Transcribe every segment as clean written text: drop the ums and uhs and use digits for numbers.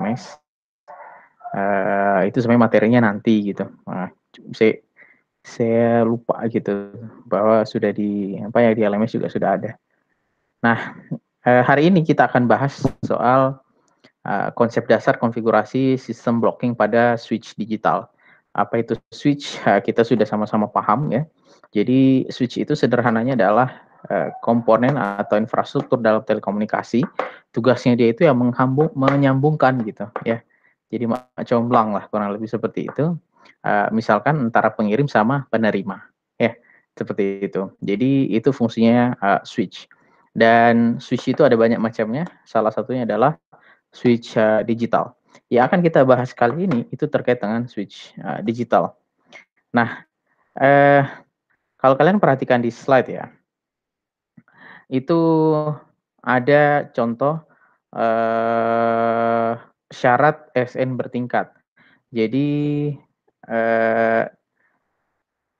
LMS. Itu sebenarnya materinya nanti gitu. Nah, saya lupa gitu bahwa sudah di di LMS juga sudah ada. Nah, hari ini kita akan bahas soal konsep dasar konfigurasi sistem blocking pada switch digital. Apa itu switch? Kita sudah sama-sama paham ya. Jadi switch itu sederhananya adalah komponen atau infrastruktur dalam telekomunikasi. Tugasnya dia itu yang menyambungkan gitu ya. Jadi comblang lah kurang lebih seperti itu. Misalkan antara pengirim sama penerima ya, seperti itu. Jadi itu fungsinya switch. Dan switch itu ada banyak macamnya. Salah satunya adalah switch digital. Yang akan kita bahas kali ini itu terkait dengan switch digital. Nah, kalau kalian perhatikan di slide ya, itu ada contoh syarat SN bertingkat. Jadi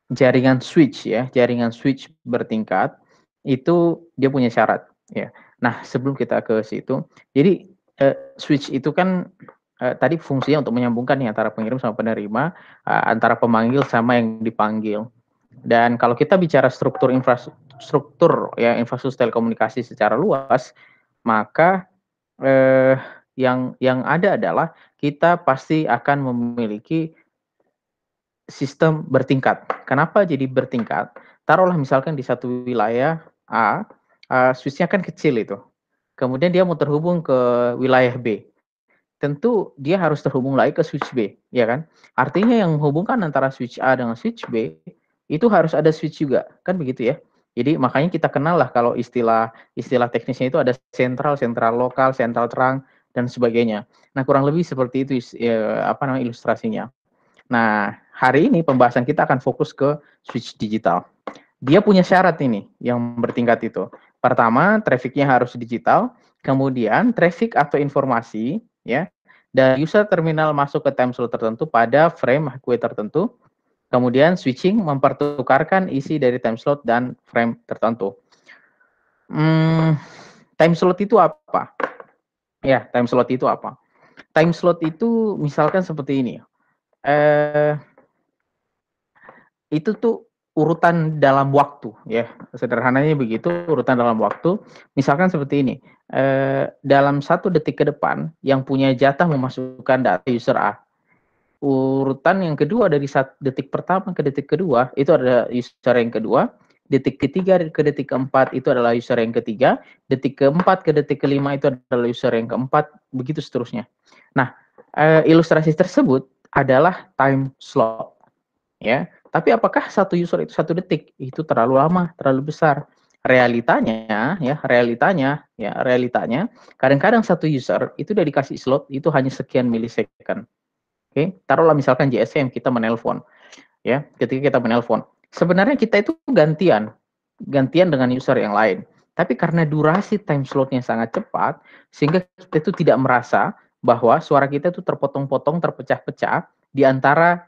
jaringan switch bertingkat itu dia punya syarat ya. Nah, sebelum kita ke situ, jadi switch itu kan tadi fungsinya untuk menyambungkan nih antara pengirim sama penerima, antara pemanggil sama yang dipanggil. Dan kalau kita bicara infrastruktur telekomunikasi secara luas, maka yang ada adalah kita pasti akan memiliki sistem bertingkat. Kenapa jadi bertingkat? Taruhlah misalkan di satu wilayah A, switch-nya kan kecil itu. Kemudian dia mau terhubung ke wilayah B. Tentu dia harus terhubung lagi ke switch B, ya kan? Artinya yang menghubungkan antara switch A dengan switch B itu harus ada switch juga, kan begitu ya? Jadi makanya kita kenal lah kalau istilah teknisnya itu ada sentral, sentral lokal, sentral terang dan sebagainya. Nah, kurang lebih seperti itu ilustrasinya. Nah, hari ini pembahasan kita akan fokus ke switch digital. Dia punya syarat ini yang bertingkat itu. Pertama, trafficnya harus digital. Kemudian, traffic atau informasi ya dari user terminal masuk ke time slot tertentu pada frame kue tertentu. Kemudian switching mempertukarkan isi dari time slot dan frame tertentu. Time slot itu apa? Ya, time slot itu apa? Time slot itu misalkan seperti ini. Itu tuh urutan dalam waktu ya, sederhananya begitu, urutan dalam waktu. Misalkan seperti ini, dalam 1 detik ke depan yang punya jatah memasukkan data user A, urutan yang kedua dari detik pertama ke detik kedua itu ada user yang kedua, detik ketiga ke detik keempat itu adalah user yang ketiga, detik keempat ke detik kelima itu adalah user yang keempat, begitu seterusnya. Nah, ilustrasi tersebut adalah time slot ya. Tapi apakah satu user itu 1 detik? Itu terlalu lama, terlalu besar. Realitanya kadang-kadang satu user itu udah dikasih slot itu hanya sekian milisecond. Oke, taruhlah misalkan GSM kita menelpon ya, ketika kita menelpon. Sebenarnya kita itu gantian dengan user yang lain. Tapi karena durasi time slotnya sangat cepat, sehingga kita itu tidak merasa bahwa suara kita itu terpotong-potong, terpecah-pecah di antara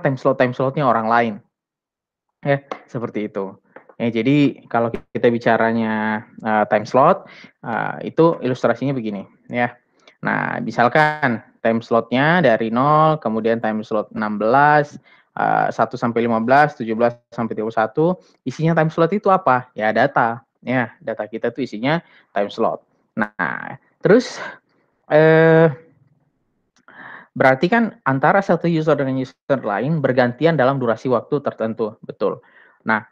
time slotnya orang lain. Ya, seperti itu. Ya, jadi kalau kita bicaranya time slot, itu ilustrasinya begini, ya. Nah, misalkan time slotnya dari 0, kemudian time slot 16, 1 sampai 15, 17 sampai 21, isinya time slot itu apa? Ya, data. Ya, data kita tuh isinya time slot. Nah, terus berarti kan antara satu user dengan user lain bergantian dalam durasi waktu tertentu, betul. Nah,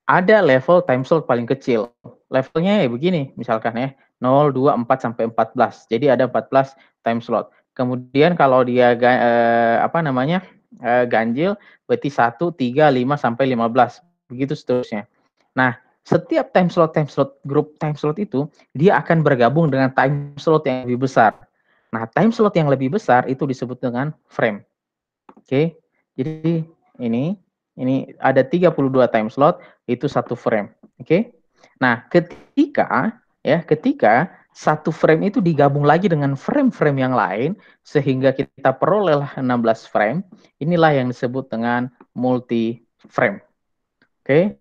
ada level time slot paling kecil. Levelnya ya begini, misalkan ya, 0, 2, 4 sampai 14. Jadi ada 14 time slot. Kemudian kalau dia ganjil berarti 1, 3, 5 sampai 15. Begitu seterusnya. Nah, setiap grup time slot itu dia akan bergabung dengan time slot yang lebih besar. Nah, time slot yang lebih besar itu disebut dengan frame. Oke. Jadi ini ada 32 time slot, itu satu frame. Oke. Nah, ketika satu frame itu digabung lagi dengan frame-frame yang lain sehingga kita perolehlah 16 frame, inilah yang disebut dengan multi frame. Oke.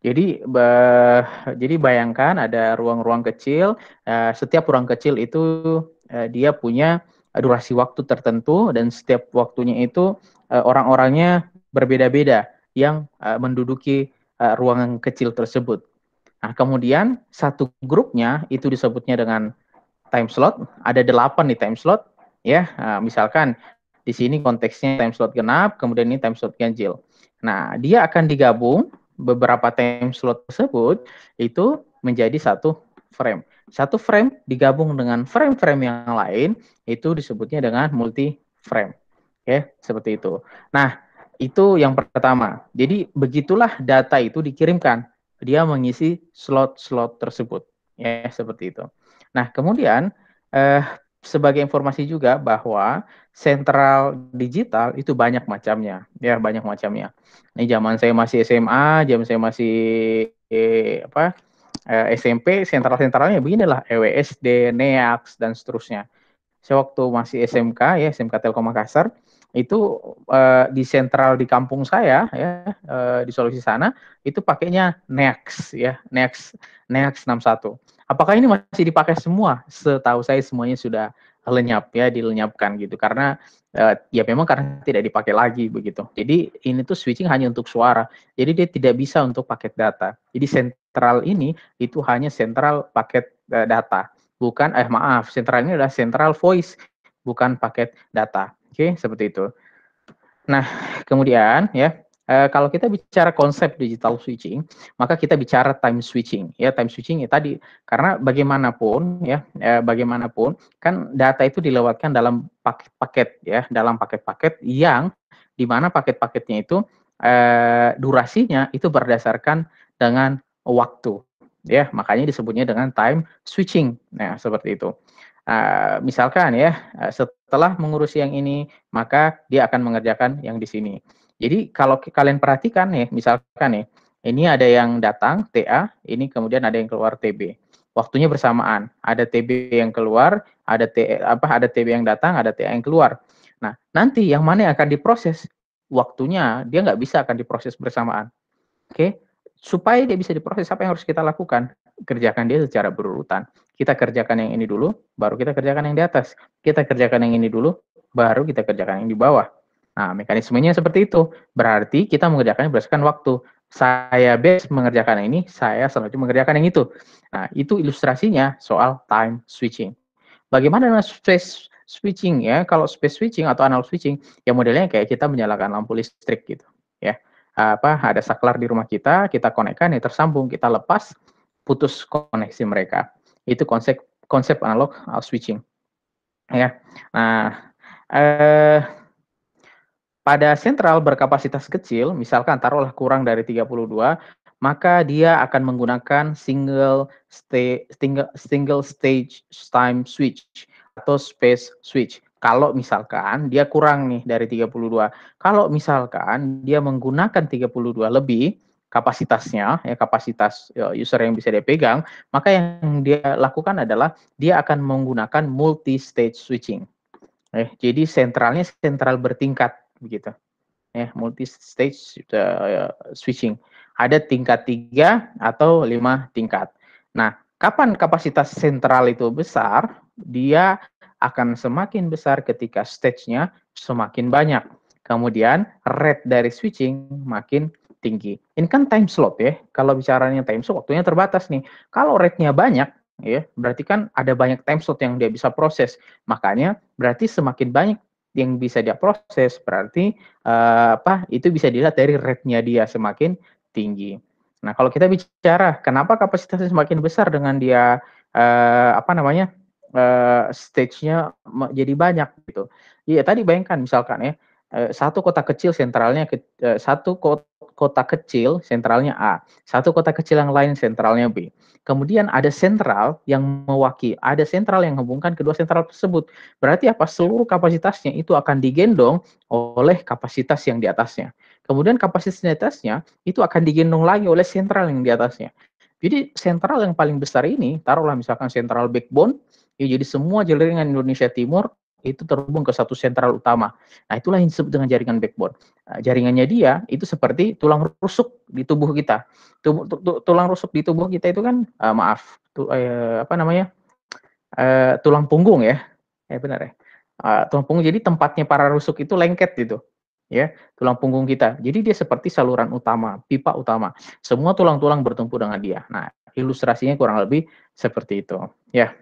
Jadi bayangkan ada ruang-ruang kecil, setiap ruang kecil itu dia punya durasi waktu tertentu dan setiap waktunya itu orang-orangnya berbeda-beda yang menduduki ruangan kecil tersebut. Nah, kemudian satu grupnya itu disebutnya dengan time slot, ada 8 nih time slot, ya. Misalkan di sini konteksnya time slot genap, kemudian ini time slot ganjil. Nah, dia akan digabung beberapa time slot tersebut itu menjadi satu frame. Satu frame digabung dengan frame-frame yang lain itu disebutnya dengan multi frame. Oke, seperti itu. Nah, itu yang pertama. Jadi begitulah data itu dikirimkan. Dia mengisi slot-slot tersebut. Ya, seperti itu. Nah, kemudian sebagai informasi juga bahwa sentral digital itu banyak macamnya, ya banyak macamnya. Ini zaman saya masih SMA, zaman saya masih SMP, sentral-sentralnya beginilah EWSD, NEAX dan seterusnya. Saya waktu masih SMK ya, SMK Telkom Makassar, itu di sentral di kampung saya ya, di Sulawesi sana itu pakainya NEAX ya, NEAX 61. Apakah ini masih dipakai semua? Setahu saya semuanya sudah lenyap ya, dilenyapkan gitu karena ya memang karena tidak dipakai lagi begitu. Jadi ini tuh switching hanya untuk suara. Jadi dia tidak bisa untuk paket data. Jadi sentral ini itu hanya sentral paket data. Bukan, maaf, sentral ini adalah sentral voice, bukan paket data. Oke, seperti itu. Nah, kemudian ya, kalau kita bicara konsep digital switching, maka kita bicara time switching. Ya, time switching ya tadi, karena bagaimanapun ya, bagaimanapun kan data itu dilewatkan dalam paket-paket ya, dalam paket-paket yang di mana paket-paketnya itu durasinya itu berdasarkan dengan waktu. Ya, makanya disebutnya dengan time switching. Nah, seperti itu. Misalkan ya, setelah mengurus yang ini, maka dia akan mengerjakan yang di sini. Jadi kalau kalian perhatikan nih, misalkan nih, ini ada yang datang TA, ini kemudian ada yang keluar TB. Waktunya bersamaan, ada TB yang keluar, ada TB yang datang, ada TA yang keluar. Nah, nanti yang mana yang akan diproses? Waktunya dia nggak bisa akan diproses bersamaan. Oke, supaya dia bisa diproses, apa yang harus kita lakukan? Kerjakan dia secara berurutan. Kita kerjakan yang ini dulu, baru kita kerjakan yang di atas. Kita kerjakan yang ini dulu, baru kita kerjakan yang di bawah. Nah, mekanismenya seperti itu. Berarti kita mengerjakannya berdasarkan waktu. Saya best mengerjakan yang ini, saya selanjutnya mengerjakan yang itu. Nah, itu ilustrasinya soal time switching. Bagaimana dengan space switching ya? Kalau space switching atau analog switching, ya modelnya kayak kita menyalakan lampu listrik gitu, ya. Ada saklar di rumah kita konekkan, ya tersambung, kita lepas, putus koneksi mereka. Itu konsep konsep analog switching, ya. Nah, eh, pada sentral berkapasitas kecil, misalkan taruhlah kurang dari 32, maka dia akan menggunakan single stage time switch atau space switch. Kalau misalkan dia kurang nih dari 32. Kalau misalkan dia menggunakan 32 lebih kapasitasnya, ya kapasitas user yang bisa dia pegang, maka yang dia lakukan adalah dia akan menggunakan multi stage switching. Jadi sentralnya sentral bertingkat begitu. Multi stage switching. Ada tingkat 3 atau 5 tingkat. Nah, kapan kapasitas sentral itu besar? Dia akan semakin besar ketika stage-nya semakin banyak. Kemudian rate dari switching makin tinggi. Ini kan time slot ya. Kalau bicaranya time slot, waktunya terbatas nih. Kalau rate-nya banyak, ya berarti kan ada banyak time slot yang dia bisa proses. Makanya berarti semakin banyak yang bisa dia proses, berarti itu bisa dilihat dari rate-nya dia semakin tinggi. Nah, kalau kita bicara kenapa kapasitasnya semakin besar dengan dia stage-nya jadi banyak gitu. Iya, tadi bayangkan misalkan ya, satu kota kecil sentralnya satu kota kecil sentralnya A, satu kota kecil yang lain sentralnya B. Kemudian ada sentral yang mewakili, ada sentral yang menghubungkan kedua sentral tersebut. Berarti apa? Seluruh kapasitasnya itu akan digendong oleh kapasitas yang di atasnya. Kemudian kapasitas di atasnya itu akan digendong lagi oleh sentral yang di atasnya. Jadi sentral yang paling besar ini, taruhlah misalkan sentral backbone, ya jadi semua jaringan Indonesia Timur itu terhubung ke satu sentral utama. Nah, itulah yang disebut dengan jaringan backbone. Jaringannya dia itu seperti tulang rusuk di tubuh kita. Tulang rusuk di tubuh kita itu kan, tulang punggung ya. benar ya. Tulang punggung jadi tempatnya para rusuk itu lengket gitu, ya, tulang punggung kita. Jadi dia seperti saluran utama, pipa utama. Semua tulang-tulang bertumpu dengan dia. Nah, ilustrasinya kurang lebih seperti itu, ya.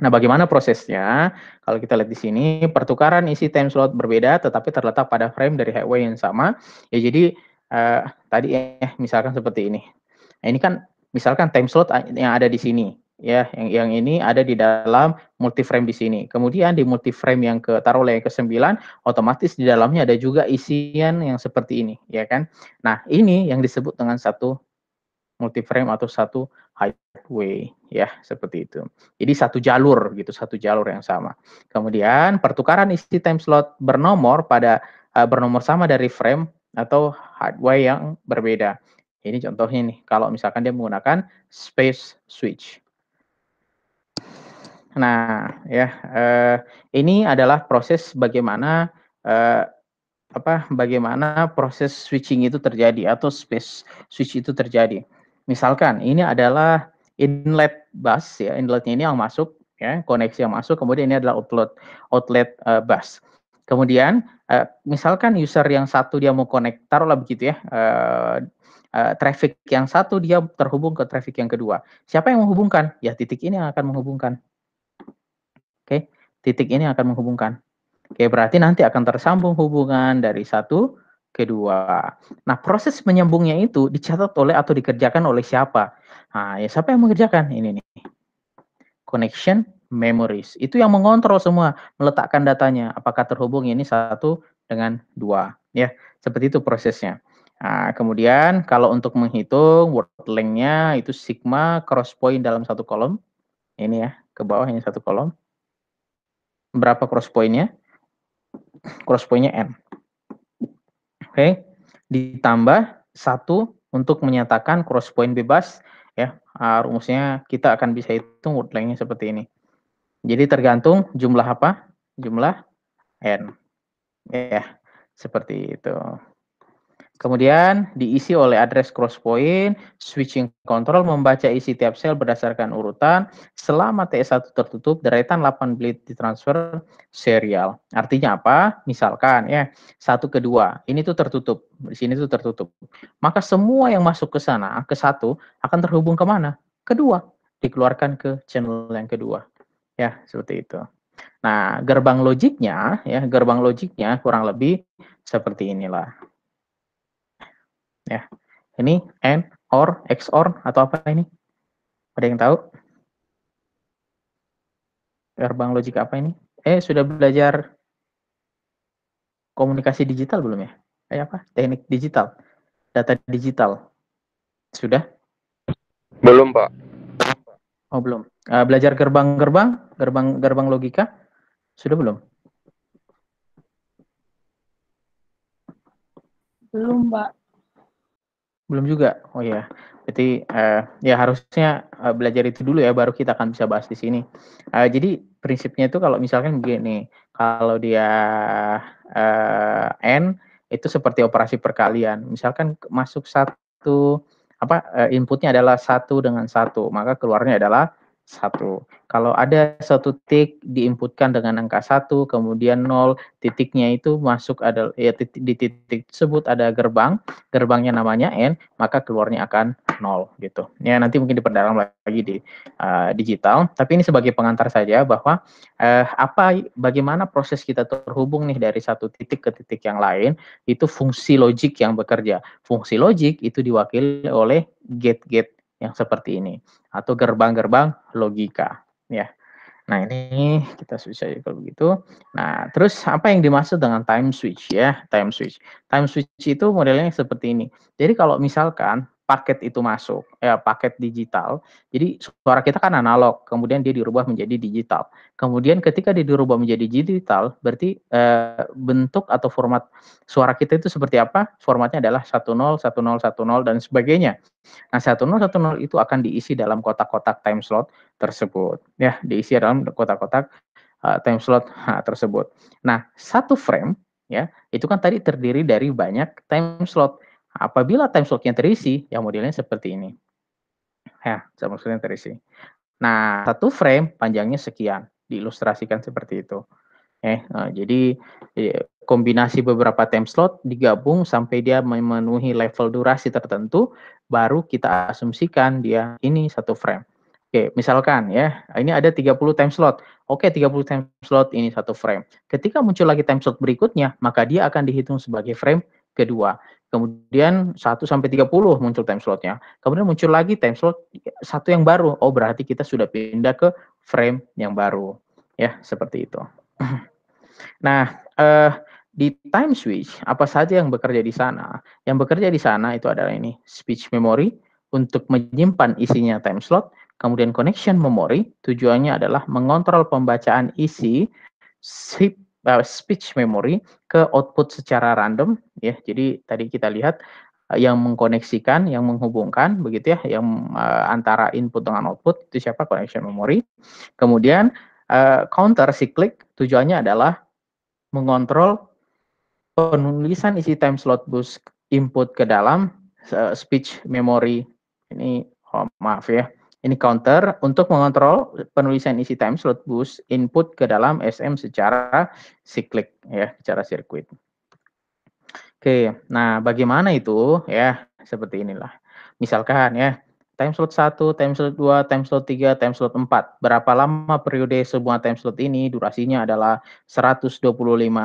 Nah, bagaimana prosesnya? Kalau kita lihat di sini, pertukaran isi time slot berbeda tetapi terletak pada frame dari highway yang sama. Ya, jadi tadi ya, misalkan seperti ini. Nah, ini kan misalkan time slot yang ada di sini, ya, yang ini ada di dalam multiframe di sini. Kemudian di multiframe yang taruhlah yang ke-9, otomatis di dalamnya ada juga isian yang seperti ini, ya kan? Nah, ini yang disebut dengan satu multiframe atau satu highway, ya, seperti itu. Jadi satu jalur gitu, satu jalur yang sama. Kemudian pertukaran isi time slot bernomor sama dari frame atau highway yang berbeda. Ini contohnya nih, kalau misalkan dia menggunakan space switch. Nah, ya, ini adalah proses bagaimana bagaimana proses switching itu terjadi atau space switch itu terjadi. Misalkan ini adalah inlet bus ya, inletnya ini yang masuk ya, koneksi yang masuk, kemudian ini adalah outlet bus. Kemudian misalkan user yang satu dia mau connect, taruhlah begitu ya, traffic yang satu dia terhubung ke traffic yang kedua. Siapa yang menghubungkan? Ya titik ini yang akan menghubungkan. Oke, titik ini yang akan menghubungkan. Oke, berarti nanti akan tersambung hubungan dari satu ke dua. Nah, proses menyambungnya itu dicatat oleh atau dikerjakan oleh siapa? Nah, ya siapa yang mengerjakan? Ini nih. Connection memories. Itu yang mengontrol semua, meletakkan datanya. Apakah terhubung ini satu dengan dua. Ya, seperti itu prosesnya. Nah, kemudian kalau untuk menghitung word length-nya itu sigma cross point dalam satu kolom. Ini ya, ke bawah ini satu kolom. Berapa cross point-nya? Cross point-nya N. Oke, ditambah satu untuk menyatakan cross point bebas ya. Rumusnya kita akan bisa hitung word length-nya seperti ini. Jadi tergantung jumlah apa? Jumlah N. Ya, seperti itu. Kemudian diisi oleh address cross point, switching control membaca isi tiap sel berdasarkan urutan, selama TS1 tertutup, deretan 8 bit ditransfer serial. Artinya apa? Misalkan ya, 1 ke 2, ini tuh tertutup, di sini tuh tertutup. Maka semua yang masuk ke sana, ke 1, akan terhubung kemana? Kedua, dikeluarkan ke channel yang kedua. Ya, seperti itu. Nah, gerbang logiknya kurang lebih seperti inilah. Ya. Ini AND, OR, XOR, atau apa ini? Ada yang tahu? Gerbang logik apa ini? Sudah belajar komunikasi digital belum ya? Apa? Teknik digital, data digital. Sudah? Belum, Pak. Oh, belum. Belajar gerbang logika? Sudah belum? Belum, Pak. Belum juga. Oh ya. Berarti ya harusnya belajar itu dulu ya, baru kita akan bisa bahas di sini. Jadi prinsipnya itu kalau misalkan begini, kalau dia N itu seperti operasi perkalian. Misalkan masuk satu inputnya adalah 1 dengan 1, maka keluarnya adalah 1. Kalau ada satu titik diinputkan dengan angka 1, kemudian 0, titiknya itu masuk ya di titik tersebut ada gerbangnya namanya N, maka keluarnya akan 0 gitu. Ya nanti mungkin diperdalam lagi di digital, tapi ini sebagai pengantar saja bahwa bagaimana proses kita terhubung nih dari satu titik ke titik yang lain, itu fungsi logik yang bekerja. Fungsi logik itu diwakili oleh gate-gate yang seperti ini atau gerbang-gerbang logika ya. Nah, ini kita switch aja kalau begitu. Nah, terus apa yang dimaksud dengan time switch ya? Time switch. Time switch itu modelnya seperti ini. Jadi kalau misalkan paket itu masuk, ya paket digital. Jadi suara kita kan analog, kemudian dia dirubah menjadi digital. Kemudian ketika dia dirubah menjadi digital, berarti bentuk atau format suara kita itu seperti apa? Formatnya adalah 10, 10, 10 dan sebagainya. Nah, 1010 itu akan diisi dalam kotak-kotak time slot tersebut. Ya, diisi dalam kotak-kotak time slot tersebut. Nah, satu frame ya, itu kan tadi terdiri dari banyak time slot. Apabila time slotnya terisi, ya modelnya seperti ini. Ya, time slotnya terisi. Nah, satu frame panjangnya sekian. diilustrasikan seperti itu. Jadi kombinasi beberapa time slot digabung sampai dia memenuhi level durasi tertentu, baru kita asumsikan dia ini 1 frame. Oke, misalkan ya, ini ada 30 time slot. Oke, 30 time slot ini 1 frame. Ketika muncul lagi time slot berikutnya, maka dia akan dihitung sebagai frame kedua. Kemudian 1 sampai 30 muncul time slotnya. Kemudian muncul lagi time slot 1 yang baru. Oh, berarti kita sudah pindah ke frame yang baru. Ya, seperti itu. Nah, di time switch, apa saja yang bekerja di sana? Yang bekerja di sana itu adalah ini, speech memory untuk menyimpan isinya time slot, kemudian connection memory tujuannya adalah mengontrol pembacaan isi speech memory ke output secara random ya. Jadi tadi kita lihat yang mengkoneksikan, yang menghubungkan begitu ya, yang antara input dengan output itu siapa? Connection memory. Kemudian counter cyclic tujuannya adalah mengontrol penulisan isi time slot bus input ke dalam speech memory. Ini maaf ya. Ini counter untuk mengontrol penulisan isi time slot bus input ke dalam SM secara cyclic ya, secara sirkuit. Oke, nah bagaimana itu ya? Seperti inilah. Misalkan ya, time slot 1, time slot 2, time slot 3, time slot 4. Berapa lama periode semua time slot ini? Durasinya adalah 125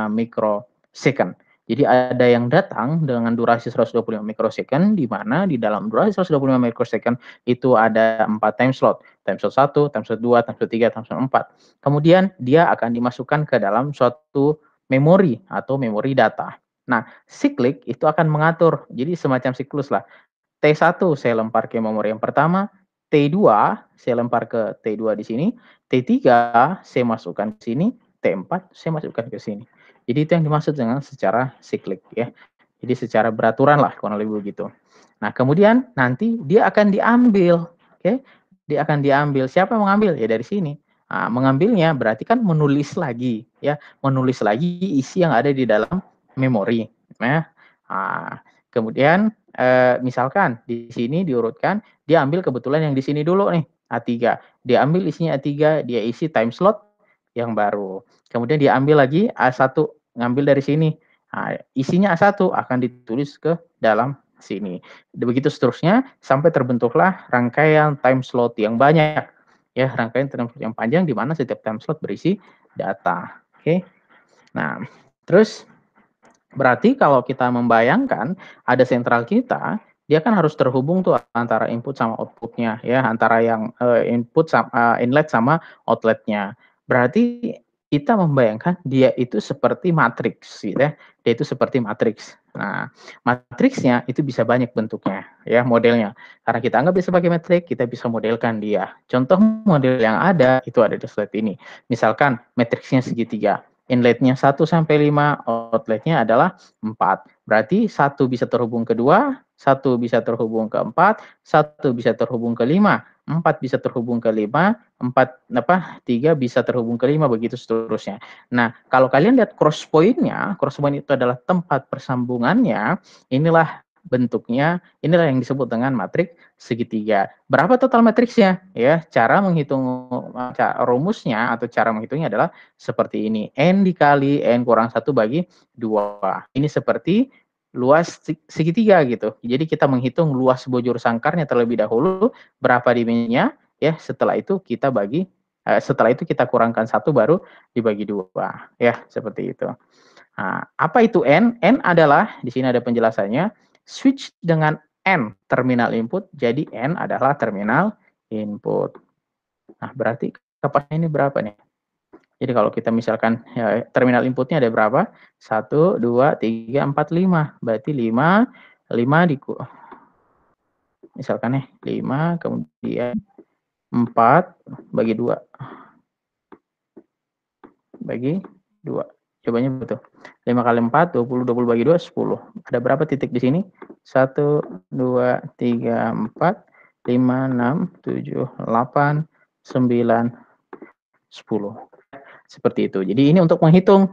mikrosecond. Jadi ada yang datang dengan durasi 125 mikrosecond, di mana di dalam durasi 125 mikrosecond itu ada 4 time slot. Time slot 1, time slot 2, time slot 3, time slot 4. Kemudian dia akan dimasukkan ke dalam suatu memori atau memori data. Nah, cyclic itu akan mengatur, jadi semacam siklus lah. T1 saya lempar ke memori yang pertama, T2 saya lempar ke T2 di sini, T3 saya masukkan ke sini, T4 saya masukkan ke sini. Jadi itu yang dimaksud dengan secara cyclic ya. Jadi secara beraturan lah kurang lebih begitu. Nah, kemudian nanti dia akan diambil, oke? Dia akan diambil. Siapa yang mengambil? Ya dari sini. Nah, mengambilnya berarti kan menulis lagi ya, menulis lagi isi yang ada di dalam memori ya. Nah, kemudian misalkan di sini diurutkan, dia ambil kebetulan yang di sini dulu nih, A3. Dia ambil isinya A3, dia isi time slot yang baru. Kemudian dia ambil lagi A1, ngambil dari sini. Nah, isinya A1 akan ditulis ke dalam sini. Begitu seterusnya sampai terbentuklah rangkaian time slot yang banyak. Ya, rangkaian time slot yang panjang di mana setiap time slot berisi data. Oke. Nah, terus berarti kalau kita membayangkan ada sentral kita, dia kan harus terhubung tuh antara input sama output-nya ya, antara yang inlet sama outlet-nya. Berarti kita membayangkan dia itu seperti matriks gitu ya. Dia itu seperti matriks. Nah, matriksnya itu bisa banyak bentuknya ya, modelnya. Karena kita anggap dia sebagai matriks, kita bisa modelkan dia. Contoh model yang ada itu ada di slide ini. Misalkan matriksnya segitiga. Inletnya 1 sampai 5, outletnya adalah 4. Berarti 1 bisa terhubung ke 2, 1 bisa terhubung ke 4, 1 bisa terhubung ke 5, 4 bisa terhubung ke 5, 3 bisa terhubung ke 5, begitu seterusnya. Nah, kalau kalian lihat cross point-nya, cross point itu adalah tempat persambungannya, inilah bentuknya, inilah yang disebut dengan matriks segitiga. Berapa total matriksnya? Ya, cara menghitung rumusnya atau cara menghitungnya adalah seperti ini. N dikali N kurang 1 bagi 2. Ini seperti luas segitiga gitu. Jadi kita menghitung luas bujur sangkarnya terlebih dahulu, berapa dimensinya, ya setelah itu kita kurangkan 1 baru dibagi 2. Ya, seperti itu. Nah, apa itu N? N adalah, di sini ada penjelasannya, switch dengan N terminal input, jadi N adalah terminal input. Nah, berarti kapasitasnya ini berapa nih? Jadi kalau kita misalkan ya, terminal inputnya ada berapa? 1, 2, 3, 4, 5. Berarti 5 misalkan nih 5, kemudian 4 bagi 2. Bagi 2. Jawabannya betul. 5 kali 4, 20, 20 bagi 2, 10. Ada berapa titik di sini? 1, 2, 3, 4, 5, 6, 7, 8, 9, 10. Seperti itu. Jadi ini untuk menghitung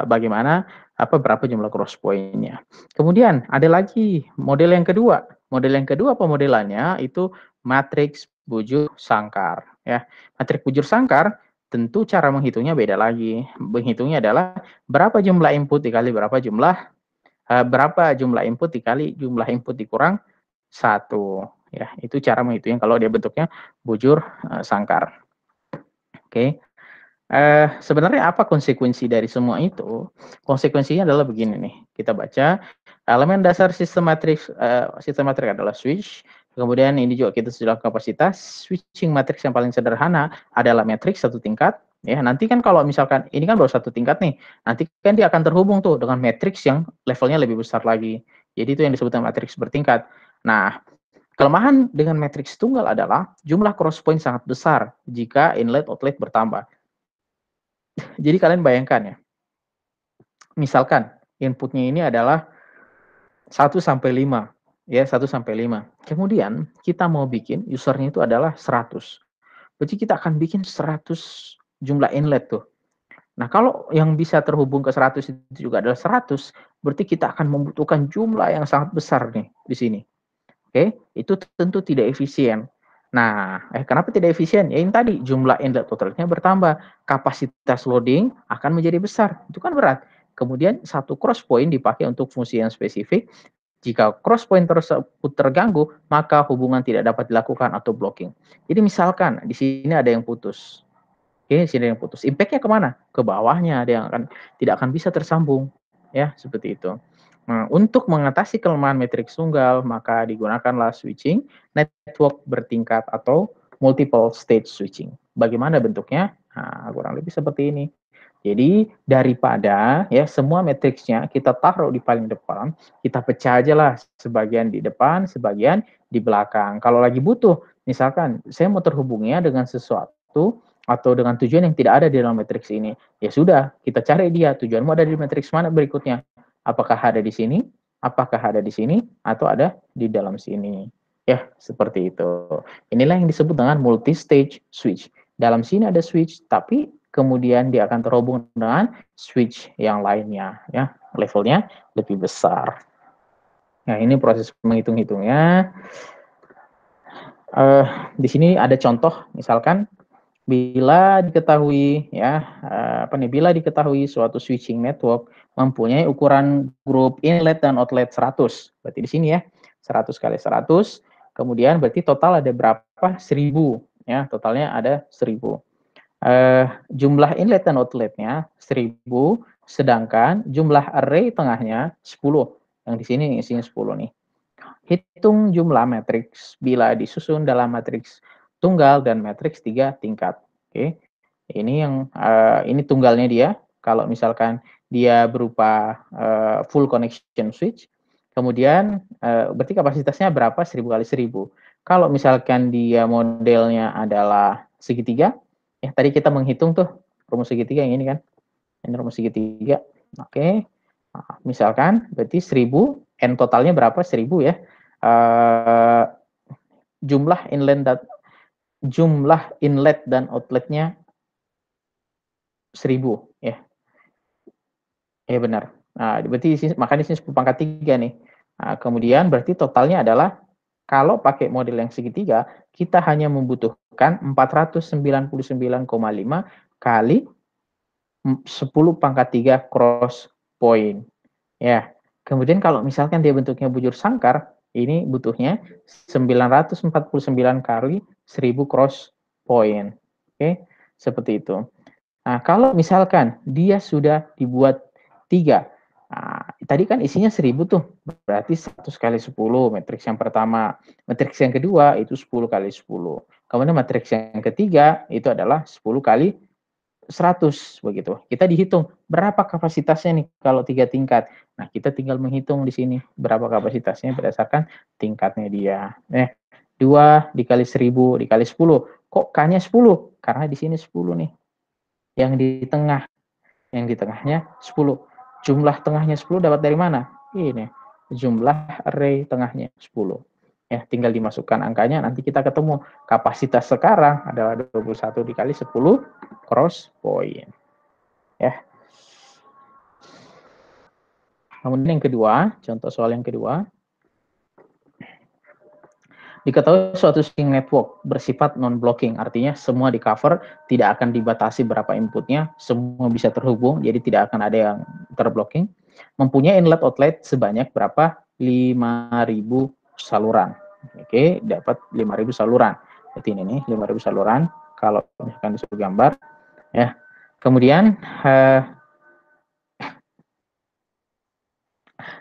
bagaimana berapa jumlah cross point-nya. Kemudian ada lagi model yang kedua. Model yang kedua pemodelannya itu matriks bujur sangkar ya. Matriks bujur sangkar tentu cara menghitungnya beda lagi. Menghitungnya adalah berapa jumlah input dikali berapa jumlah input dikali jumlah input dikurang 1. Ya, itu cara menghitungnya kalau dia bentuknya bujur sangkar. Oke. Sebenarnya apa konsekuensi dari semua itu? Konsekuensinya adalah begini nih. Kita baca elemen dasar sistem matriks adalah switch. Kemudian ini juga kita sudah kapasitas. Switching matriks yang paling sederhana adalah matriks satu tingkat. Ya, nanti kan kalau misalkan ini kan baru satu tingkat nih, nanti kan dia akan terhubung tuh dengan matriks yang levelnya lebih besar lagi. Jadi itu yang disebut matriks bertingkat. Nah, kelemahan dengan matriks tunggal adalah jumlah cross point sangat besar jika inlet outlet bertambah. Jadi kalian bayangkan ya, misalkan inputnya ini adalah 1-5, ya 1-5. Kemudian kita mau bikin usernya itu adalah 100. Berarti kita akan bikin 100 jumlah inlet tuh. Nah, kalau yang bisa terhubung ke 100 itu juga adalah 100, berarti kita akan membutuhkan jumlah yang sangat besar nih di sini. Oke, itu tentu tidak efisien. Nah, kenapa tidak efisien? Ya ini tadi, jumlah inlet totalnya bertambah, kapasitas loading akan menjadi besar. Itu kan berat. Kemudian satu cross point dipakai untuk fungsi yang spesifik. Jika cross point tersebut terganggu, maka hubungan tidak dapat dilakukan atau blocking. Jadi misalkan di sini ada yang putus. Oke, di sini ada yang putus. Impact-nya kemana? Ke bawahnya, ada yang tidak akan bisa tersambung. Ya, seperti itu. Nah, untuk mengatasi kelemahan matriks tunggal, maka digunakanlah switching network bertingkat atau multiple stage switching. Bagaimana bentuknya? Nah, kurang lebih seperti ini. Jadi daripada ya semua matriksnya kita taruh di paling depan, kita pecah aja lah, sebagian di depan, sebagian di belakang. Kalau lagi butuh, misalkan saya mau terhubungnya dengan sesuatu atau dengan tujuan yang tidak ada di dalam matriks ini, ya sudah, kita cari dia, tujuanmu ada di matriks mana berikutnya. Apakah ada di sini, apakah ada di sini, atau ada di dalam sini. Ya, seperti itu. Inilah yang disebut dengan multi-stage switch. Dalam sini ada switch, tapi kemudian dia akan terhubung dengan switch yang lainnya, ya, levelnya lebih besar. Nah, ini proses menghitung-hitungnya. Di sini ada contoh, misalkan bila diketahui ya bila diketahui suatu switching network mempunyai ukuran grup inlet dan outlet 100. Berarti di sini ya 100 kali 100. Kemudian berarti total ada berapa? 1000 ya, totalnya ada 1000. Jumlah inlet dan outletnya 1000, sedangkan jumlah array tengahnya 10. Yang di sini isinya 10 nih. Hitung jumlah matriks bila disusun dalam matriks tunggal dan matriks 3 tingkat. Oke. Ini yang ini tunggalnya dia. Kalau misalkan dia berupa full connection switch, kemudian berarti kapasitasnya berapa? 1000 kali 1000. Kalau misalkan dia modelnya adalah segitiga, ya tadi kita menghitung tuh rumus segitiga yang ini kan. Ini rumus segitiga. Oke. Nah, misalkan berarti 1000, N totalnya berapa? 1000 ya. Jumlah inlet dan outletnya 1000 ya. Ya benar. Nah, berarti makanya di sini 10 pangkat 3 nih. Nah, kemudian berarti totalnya adalah kalau pakai model yang segitiga, kita hanya membutuhkan 499,5 kali 10 pangkat 3 cross point. Ya. Kemudian kalau misalkan dia bentuknya bujur sangkar, ini butuhnya 949 kali 1000 cross point. Oke, seperti itu. Nah, kalau misalkan dia sudah dibuat 3, nah, tadi kan isinya 1000 tuh, berarti 100 kali 10 matriks yang pertama. Matriks yang kedua itu 10 kali 10. Kemudian matriks yang ketiga itu adalah 10 kali 100 begitu. Kita dihitung berapa kapasitasnya nih kalau 3 tingkat. Nah, kita tinggal menghitung di sini berapa kapasitasnya berdasarkan tingkatnya dia. 2 dikali 1000 dikali 10. Kok K-nya 10? Karena di sini 10 nih. Yang di tengah. Yang di tengahnya 10. Jumlah tengahnya 10 dapat dari mana? Ini. Jumlah array tengahnya 10. Ya, tinggal dimasukkan angkanya, nanti kita ketemu kapasitas sekarang adalah 21 dikali 10 cross point. Ya. Kemudian yang kedua, contoh soal yang kedua. Diketahui suatu switching network bersifat non-blocking, artinya semua di cover, tidak akan dibatasi berapa inputnya, semua bisa terhubung, jadi tidak akan ada yang terblocking. Mempunyai inlet outlet sebanyak berapa? 5.000 saluran. Oke, dapat 5.000 saluran. Berarti ini nih 5.000 saluran. Kalau misalkan disuruh gambar, ya. Kemudian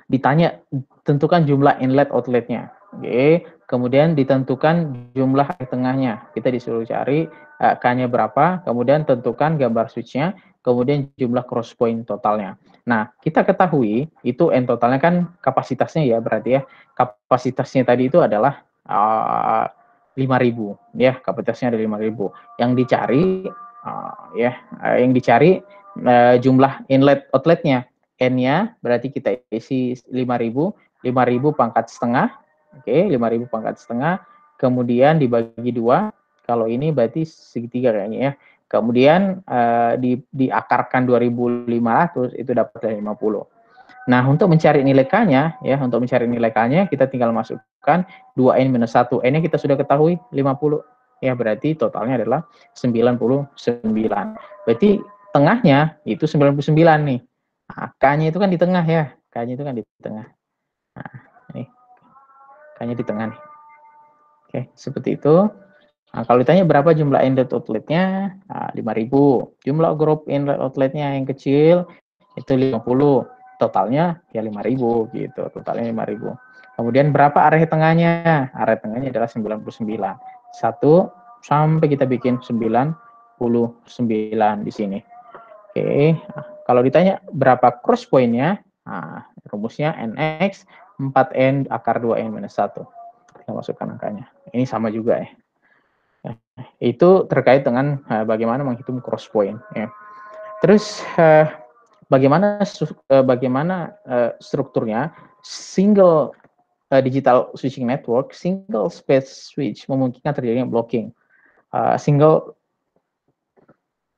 ditanya tentukan jumlah inlet outletnya. Oke, kemudian ditentukan jumlah tengahnya. Kita disuruh cari K-nya berapa, kemudian tentukan gambar switch-nya, kemudian jumlah cross point totalnya. Nah, kita ketahui itu N totalnya kan kapasitasnya ya, berarti ya. Kapasitasnya tadi itu adalah 5.000 ya, kapasitasnya ada 5.000. Yang dicari jumlah inlet outletnya. N-nya berarti kita isi 5.000 pangkat setengah, oke, 5.000 pangkat setengah, kemudian dibagi 2, kalau ini berarti segitiga kayaknya ya, kemudian diakarkan 2.500, itu dapat 50. Nah, untuk mencari nilai K-nya, ya, untuk mencari nilai K-nya, kita tinggal masukkan 2N-1, N-nya kita sudah ketahui 50, ya, berarti totalnya adalah 99. Berarti tengahnya itu 99 nih. Nah, K-nya itu kan di tengah ya. K-nya itu kan di tengah. Nah, ini K-nya di tengah nih. Oke, seperti itu. Nah, kalau ditanya berapa jumlah inlet outletnya, 5.000. Jumlah group inlet outletnya yang kecil itu 50. Totalnya ya 5.000 gitu. Totalnya 5.000. Kemudian berapa area tengahnya? Area tengahnya adalah 99. 1 sampai kita bikin 99 di sini. Oke, kalau ditanya berapa cross point-nya, nah, rumusnya NX 4N akar 2N minus 1. Kita masukkan angkanya. Ini sama juga ya. Itu terkait dengan bagaimana menghitung cross point. Ya. Terus bagaimana strukturnya? Single digital switching network, single space switch memungkinkan terjadinya blocking. Single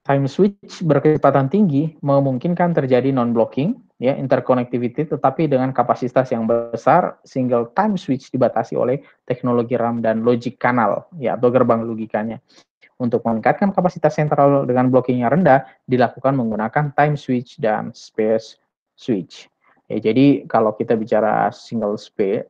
time switch berkecepatan tinggi memungkinkan terjadi non-blocking, ya, interconnectivity, tetapi dengan kapasitas yang besar, single time switch dibatasi oleh teknologi RAM dan logic kanal, ya, atau gerbang logikanya. Untuk meningkatkan kapasitas sentral dengan blocking yang rendah, dilakukan menggunakan time switch dan space switch. Ya, jadi kalau kita bicara single space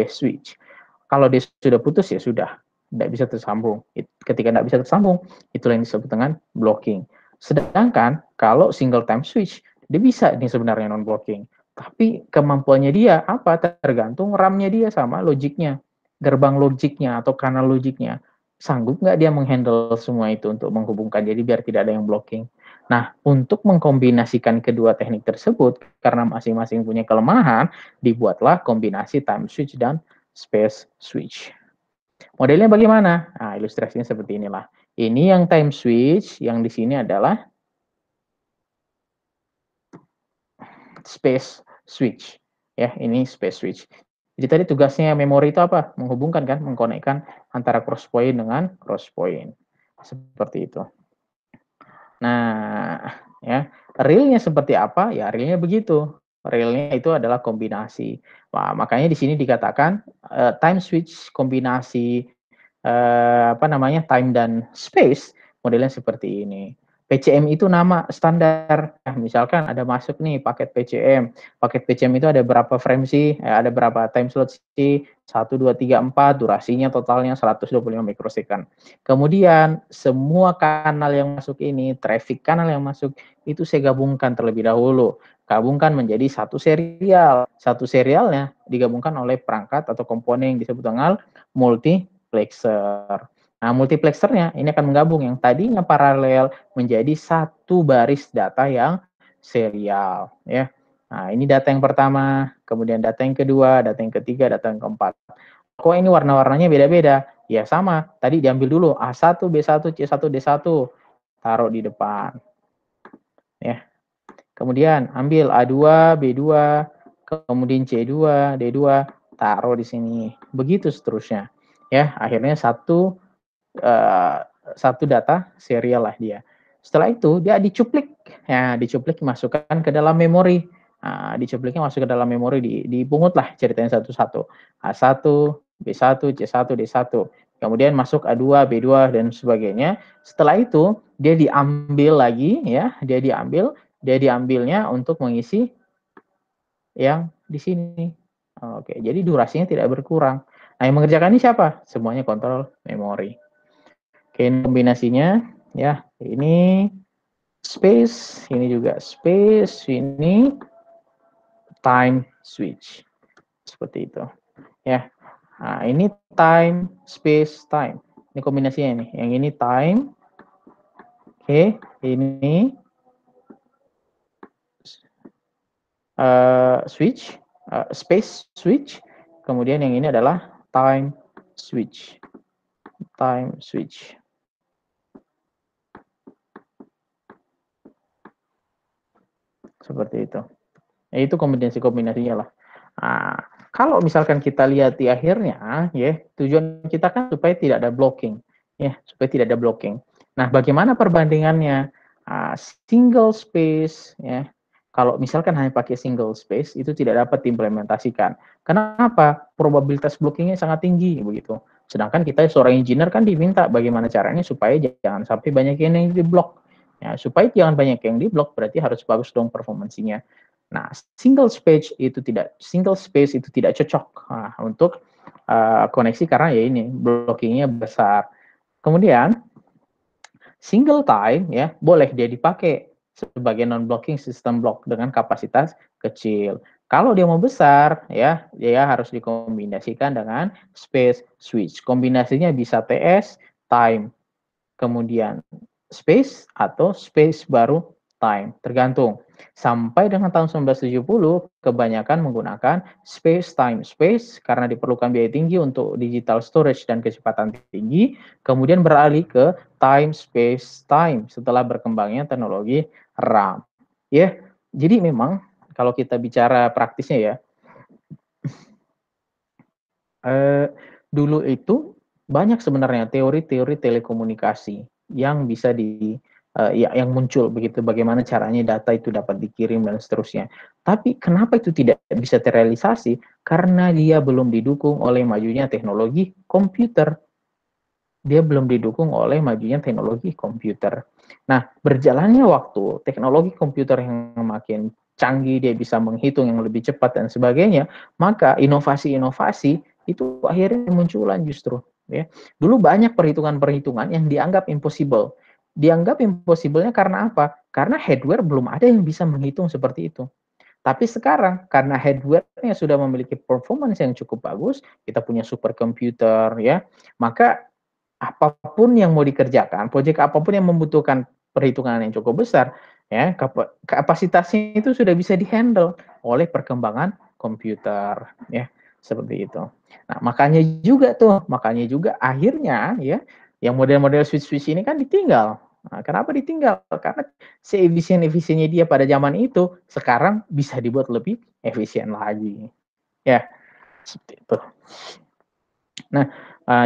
switch, kalau dia sudah putus ya sudah, tidak bisa tersambung. Ketika tidak bisa tersambung, itulah yang disebut dengan blocking. Sedangkan kalau single time switch, dia bisa ini sebenarnya non-blocking. Tapi kemampuannya dia apa? Tergantung RAM-nya dia sama logiknya, gerbang logiknya atau kanal logiknya. Sanggup nggak dia menghandle semua itu untuk menghubungkan, jadi biar tidak ada yang blocking. Nah, untuk mengkombinasikan kedua teknik tersebut, karena masing-masing punya kelemahan, dibuatlah kombinasi time switch dan space switch. Modelnya bagaimana? Nah, ilustrasinya seperti inilah. Ini yang time switch, yang di sini adalah space switch. Ya, ini space switch. Jadi tadi tugasnya memori itu apa? Menghubungkan kan, mengkonekkan antara cross point dengan cross point. Seperti itu. Nah, ya, realnya seperti apa? Ya, realnya begitu. Realnya itu adalah kombinasi. Wah, makanya di sini dikatakan time switch kombinasi time dan space modelnya seperti ini. PCM itu nama standar. Nah, misalkan ada masuk nih paket PCM. Paket PCM itu ada berapa frame sih? Ada berapa time slot sih? 1, 2, 3, 4. Durasinya totalnya 125 mikrosecond. Kemudian semua kanal yang masuk ini, traffic kanal yang masuk itu saya gabungkan terlebih dahulu. Gabungkan menjadi satu serial. Satu serialnya digabungkan oleh perangkat atau komponen yang disebut dengan multiplexer. Nah, multiplexernya ini akan menggabung yang tadinya paralel menjadi satu baris data yang serial, ya. Nah, ini data yang pertama, kemudian data yang kedua, data yang ketiga, data yang keempat. Kok ini warna-warnanya beda-beda? Ya sama, tadi diambil dulu A1, B1, C1, D1, taruh di depan. Ya. Kemudian ambil A2, B2, kemudian C2, D2, taruh di sini. Begitu seterusnya. Ya, akhirnya satu data serial lah dia. Setelah itu dia dicuplik, ya, dicuplik masukkan ke dalam memori. Nah, dicupliknya masuk ke dalam memori, dipungut lah ceritanya satu-satu. A1, B1, C1, D1. Kemudian masuk A2, B2 dan sebagainya. Setelah itu dia diambil lagi ya, dia diambilnya untuk mengisi yang di sini. Oke, jadi durasinya tidak berkurang. Nah, yang mengerjakan ini siapa? Semuanya kontrol memori. Oke, ini kombinasinya ya. Ini space, ini juga space, ini time switch. Seperti itu. Ya. Nah, ini time, space, time. Ini kombinasinya nih. Yang ini time. Oke, ini switch, space switch. Kemudian yang ini adalah time switch. Time switch. Seperti itu. Ya, itu kombinasi-kombinasinya lah. Nah, kalau misalkan kita lihat di akhirnya, ya tujuan kita kan supaya tidak ada blocking, ya supaya tidak ada blocking. Nah, bagaimana perbandingannya? Single space, ya. Kalau misalkan hanya pakai single space itu tidak dapat diimplementasikan. Kenapa? Probabilitas blockingnya sangat tinggi begitu. Sedangkan kita seorang engineer kan diminta bagaimana caranya supaya jangan sampai banyak yang diblok. Ya, supaya jangan banyak yang diblok berarti harus bagus dong performansinya. Nah, single space itu tidak cocok untuk koneksi karena ya ini blockingnya besar. Kemudian single time ya boleh dia dipakai sebagai non blocking system block dengan kapasitas kecil. Kalau dia mau besar ya dia harus dikombinasikan dengan space switch. Kombinasinya bisa TS time kemudian space atau space baru time, tergantung. Sampai dengan tahun 1970, kebanyakan menggunakan space time space karena diperlukan biaya tinggi untuk digital storage dan kecepatan tinggi, kemudian beralih ke time space time setelah berkembangnya teknologi RAM. Ya, jadi memang kalau kita bicara praktisnya ya, dulu itu banyak sebenarnya teori-teori telekomunikasi yang bisa yang muncul begitu bagaimana caranya data itu dapat dikirim dan seterusnya. Tapi kenapa itu tidak bisa terrealisasi? Karena dia belum didukung oleh majunya teknologi komputer. Dia belum didukung oleh majunya teknologi komputer. Nah, berjalannya waktu, teknologi komputer yang makin canggih, dia bisa menghitung yang lebih cepat dan sebagainya, maka inovasi-inovasi itu akhirnya munculan justru. Ya. Dulu banyak perhitungan-perhitungan yang dianggap impossible. Dianggap impossible-nya karena apa? Karena hardware belum ada yang bisa menghitung seperti itu. Tapi sekarang karena hardware-nya sudah memiliki performance yang cukup bagus, kita punya superkomputer ya, maka apapun yang mau dikerjakan, proyek apapun yang membutuhkan perhitungan yang cukup besar, ya kapasitasnya itu sudah bisa dihandle oleh perkembangan komputer, ya seperti itu. Nah makanya juga akhirnya ya, yang model-model switch-switch ini kan ditinggal. Nah, kenapa ditinggal? Karena seefisien-efisiennya dia pada zaman itu, sekarang bisa dibuat lebih efisien lagi. Ya, seperti itu. Nah,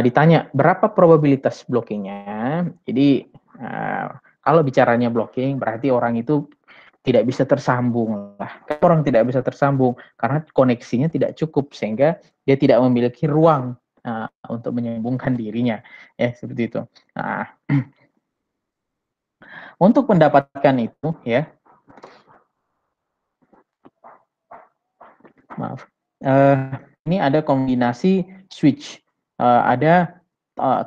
ditanya berapa probabilitas blockingnya? Jadi kalau bicaranya blocking berarti orang itu tidak bisa tersambung lah. Orang tidak bisa tersambung karena koneksinya tidak cukup sehingga dia tidak memiliki ruang untuk menyambungkan dirinya. Ya, seperti itu. Nah, untuk mendapatkan itu ya, maaf. Ini ada kombinasi switch. Ada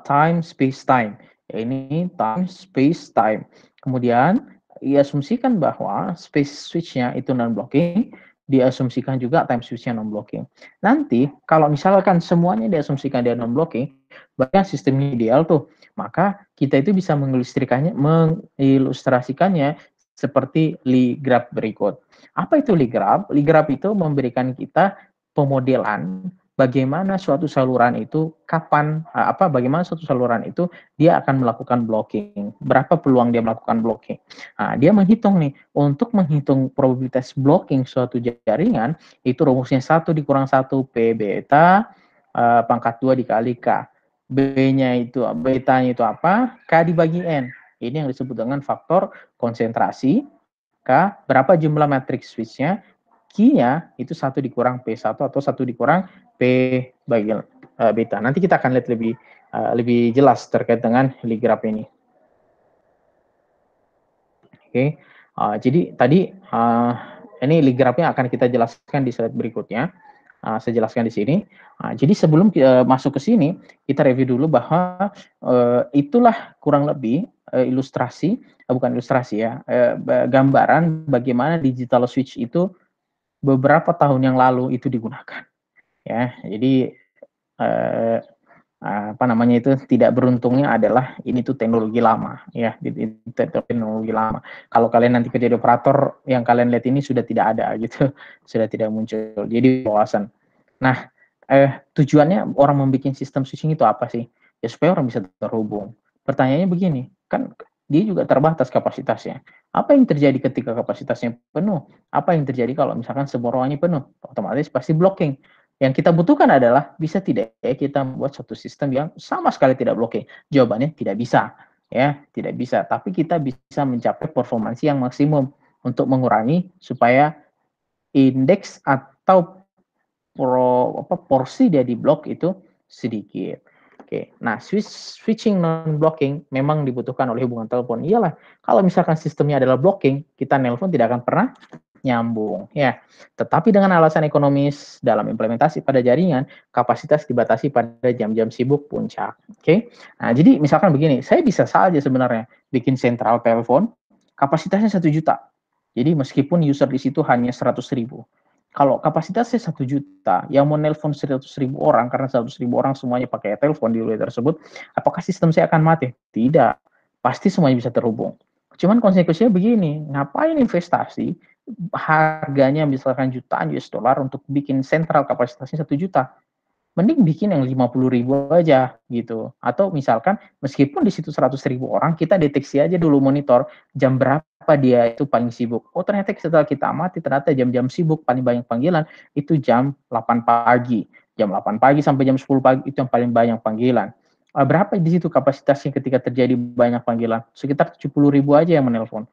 time space time. Ini time space time. Kemudian diasumsikan bahwa space switch-nya itu non blocking, diasumsikan juga time switch-nya non blocking. Nanti kalau misalkan semuanya diasumsikan dia non blocking, bahkan sistemnya ideal tuh, maka kita itu bisa mengilustrasikannya seperti Lie graph berikut. Apa itu Lie graph? Lie graph itu memberikan kita pemodelan bagaimana suatu saluran itu bagaimana suatu saluran itu dia akan melakukan blocking, berapa peluang dia melakukan blocking. Nah, dia menghitung nih, untuk menghitung probabilitas blocking suatu jaringan itu rumusnya 1 dikurang 1 P beta pangkat 2 dikali K. B-nya itu betanya itu apa? K dibagi N. Ini yang disebut dengan faktor konsentrasi. K, berapa jumlah matriks switch-nya, Q-nya itu 1 dikurang P1 atau 1 dikurang P bagi beta. Nanti kita akan lihat lebih jelas terkait dengan ligraf ini. Oke, jadi tadi ini ligrafnya akan kita jelaskan di slide berikutnya. Saya jelaskan di sini. Jadi sebelum masuk ke sini, kita review dulu bahwa itulah kurang lebih ilustrasi, bukan ilustrasi ya, gambaran bagaimana digital switch itu beberapa tahun yang lalu itu digunakan. Ya, jadi apa namanya itu, tidak beruntungnya adalah ini tuh teknologi lama ya, teknologi lama. Kalau kalian nanti kerja di operator, yang kalian lihat ini sudah tidak ada gitu, sudah tidak muncul. Jadi wawasan. Nah, tujuannya orang membuat sistem switching itu apa sih? Ya supaya orang bisa terhubung. Pertanyaannya begini, kan dia juga terbatas kapasitasnya. Apa yang terjadi ketika kapasitasnya penuh? Apa yang terjadi kalau misalkan semua ruangannya penuh? Otomatis pasti blocking. Yang kita butuhkan adalah bisa tidak ya kita membuat suatu sistem yang sama sekali tidak blocking. Jawabannya tidak bisa, ya tidak bisa. Tapi kita bisa mencapai performansi yang maksimum untuk mengurangi supaya indeks atau porsi dari blok itu sedikit. Oke, nah switching non blocking memang dibutuhkan oleh hubungan telepon. Iyalah, kalau misalkan sistemnya adalah blocking, kita nelpon tidak akan pernah nyambung ya. Tetapi dengan alasan ekonomis dalam implementasi pada jaringan, kapasitas dibatasi pada jam-jam sibuk puncak. Oke. Nah, jadi misalkan begini, saya bisa saja sebenarnya bikin sentral telepon kapasitasnya 1 juta. Jadi meskipun user di situ hanya 100.000. Kalau kapasitasnya 1 juta, yang mau nelpon 100.000 orang, karena 100.000 orang semuanya pakai telepon di wilayah tersebut, apakah sistem saya akan mati? Tidak. Pasti semuanya bisa terhubung. Cuman konsekuensinya begini, ngapain investasi harganya misalkan jutaan US dollar untuk bikin sentral kapasitasnya 1 juta, mending bikin yang 50.000 aja gitu. Atau misalkan meskipun di situ 100.000 orang, kita deteksi aja dulu monitor jam berapa dia itu paling sibuk. Oh ternyata setelah kita amati, ternyata jam-jam sibuk paling banyak panggilan itu jam 8 pagi. Jam 8 pagi sampai jam 10 pagi itu yang paling banyak panggilan. Berapa di situ kapasitasnya ketika terjadi banyak panggilan? Sekitar 70.000 aja yang menelpon.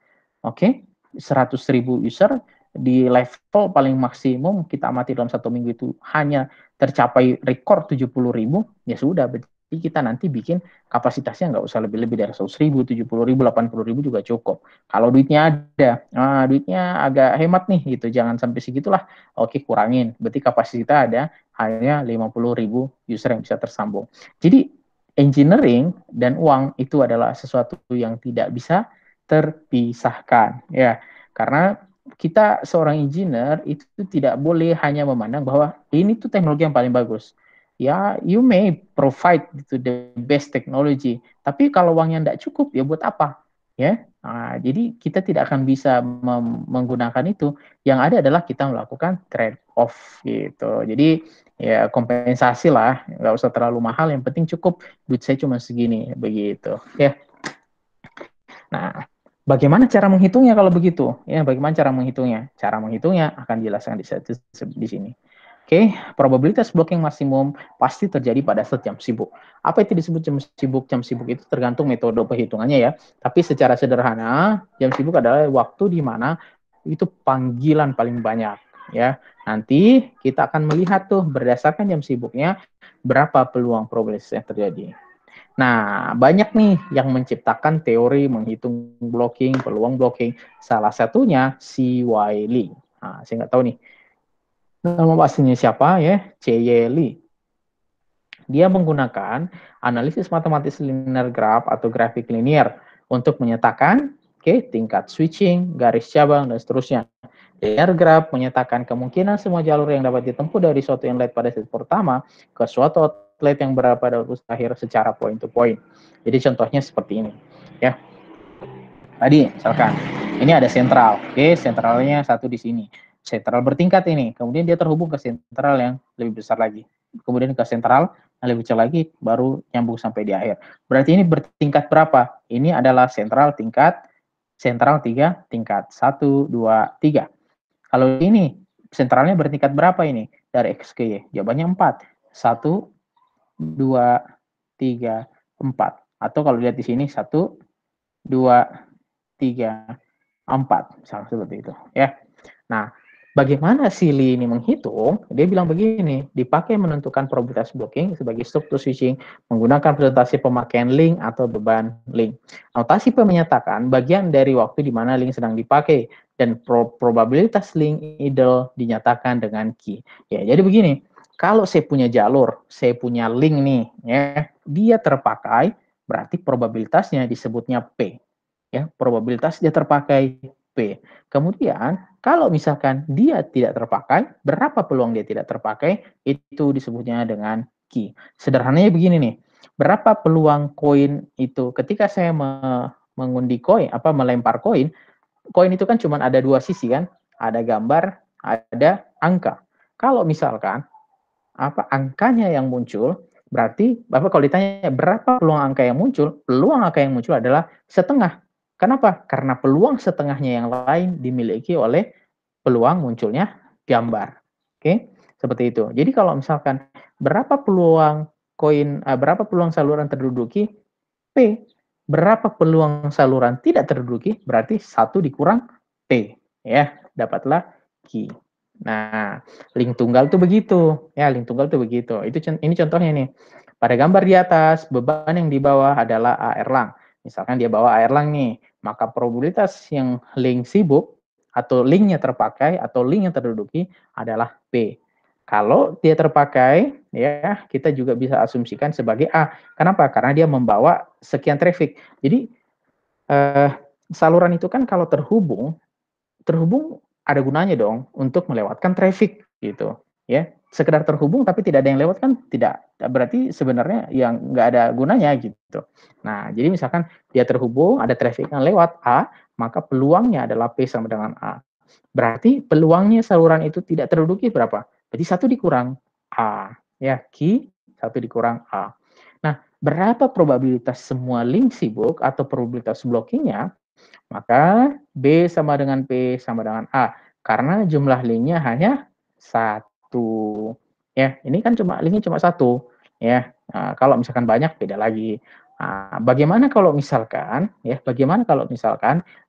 Oke, 100.000 user di level paling maksimum kita amati dalam 1 minggu itu hanya tercapai rekor 70.000, ya sudah, berarti kita nanti bikin kapasitasnya nggak usah lebih-lebih dari 100.000, 70.000, 80.000 juga cukup. Kalau duitnya ada, duitnya agak hemat nih gitu, jangan sampai segitulah, oke kurangin, berarti kapasitas ada hanya 50.000 user yang bisa tersambung. Jadi engineering dan uang itu adalah sesuatu yang tidak bisa terpisahkan ya, karena kita seorang engineer itu tidak boleh hanya memandang bahwa ini tuh teknologi yang paling bagus. Ya, you may provide to the best technology, tapi kalau uangnya tidak cukup, ya buat apa? Ya, jadi kita tidak akan bisa menggunakan itu. Yang ada adalah kita melakukan trade off gitu. Jadi ya kompensasi lah, nggak usah terlalu mahal. Yang penting cukup. Duit saya cuma segini, begitu. Ya. Nah, bagaimana cara menghitungnya kalau begitu? Ya, bagaimana cara menghitungnya? Cara menghitungnya akan dijelaskan di sini. Oke, probabilitas blocking maksimum pasti terjadi pada saat jam sibuk. Apa itu disebut jam sibuk? Jam sibuk itu tergantung metode perhitungannya ya. Tapi secara sederhana, jam sibuk adalah waktu di mana itu panggilan paling banyak ya. Nanti kita akan melihat tuh berdasarkan jam sibuknya berapa peluang probabilitas yang terjadi. Nah, banyak nih yang menciptakan teori menghitung blocking, peluang blocking. Salah satunya si Wiley. Nah, saya nggak tahu nih nama pastinya siapa ya, C.Y. Lee. Dia menggunakan analisis matematis linear graph atau grafik linear untuk menyatakan tingkat switching, garis cabang, dan seterusnya. Linear graph menyatakan kemungkinan semua jalur yang dapat ditempuh dari suatu inlet pada titik pertama ke suatu outlet yang berada pada titik akhir secara point to point. Jadi contohnya seperti ini, ya. Tadi misalkan ini ada sentral, sentralnya satu di sini. Sentral bertingkat ini, kemudian dia terhubung ke sentral yang lebih besar lagi. Kemudian ke sentral yang lebih besar lagi, baru nyambung sampai di akhir. Berarti ini bertingkat berapa? Ini adalah sentral 3 tingkat. 1, 2, 3. Kalau ini sentralnya bertingkat berapa ini? Dari X ke Y. Jawabannya 4. 1, 2, 3, 4. Atau kalau lihat di sini 1, 2, 3, 4. Misalnya seperti itu. Ya. Nah, Bagaimana si Lee ini menghitung? Dia bilang begini, dipakai menentukan probabilitas blocking sebagai struktur switching menggunakan presentasi pemakaian link atau beban link. Notasi P menyatakan bagian dari waktu di mana link sedang dipakai dan probabilitas link idle dinyatakan dengan key. Ya, jadi begini, kalau saya punya jalur, saya punya link nih, ya, dia terpakai, berarti probabilitasnya disebutnya P. Ya, probabilitas dia terpakai P. Kemudian kalau misalkan dia tidak terpakai, berapa peluang dia tidak terpakai? Itu disebutnya dengan key. Sederhananya begini nih, berapa peluang koin itu ketika saya mengundi koin, melempar koin, koin itu kan cuma ada dua sisi kan, ada gambar, ada angka. Kalau misalkan angkanya yang muncul, berarti kalau ditanya berapa peluang angka yang muncul, peluang angka yang muncul adalah setengah. Kenapa? Karena peluang setengahnya yang lain dimiliki oleh peluang munculnya gambar. Oke, seperti itu. Jadi kalau misalkan berapa peluang berapa peluang saluran terduduki? P. Berapa peluang saluran tidak terduduki? Berarti 1 dikurang P. Ya, dapatlah Q. Nah, link tunggal tuh begitu. Ya, link tunggal tuh begitu. Ini contohnya nih. Pada gambar di atas, beban yang di bawah adalah A Erlang. Misalkan dia bawa A Erlang nih, maka probabilitas yang link sibuk atau linknya terpakai atau link yang terduduki adalah P. Kalau dia terpakai, ya kita juga bisa asumsikan sebagai A. Kenapa? Karena dia membawa sekian traffic. Jadi saluran itu kan kalau terhubung ada gunanya dong untuk melewatkan traffic gitu, ya. Sekedar terhubung tapi tidak ada yang lewat kan tidak, berarti sebenarnya yang nggak ada gunanya gitu. Nah, jadi misalkan dia terhubung, ada traffic yang lewat A, maka peluangnya adalah P sama dengan A. Berarti peluangnya saluran itu tidak terduduki berapa? Berarti 1 dikurang A, ya, Q 1 dikurang A. Nah, berapa probabilitas semua link sibuk atau probabilitas blockingnya? Maka B sama dengan P sama dengan A. Karena jumlah linknya hanya 1. Ya, ini kan linknya cuma 1. Ya, nah, kalau misalkan banyak beda lagi. Nah, bagaimana kalau misalkan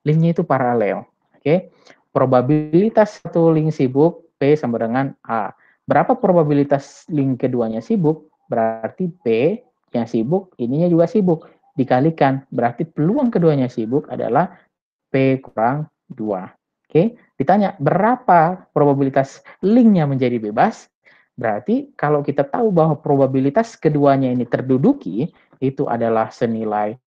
linknya itu paralel? Oke, probabilitas satu link sibuk P sama dengan A. Berapa probabilitas link keduanya sibuk? Berarti P yang sibuk, ininya juga sibuk. Dikalikan, berarti peluang keduanya sibuk adalah P kurang 2. Oke, ditanya berapa probabilitas linknya menjadi bebas? Berarti kalau kita tahu bahwa probabilitas keduanya ini terduduki, itu adalah senilai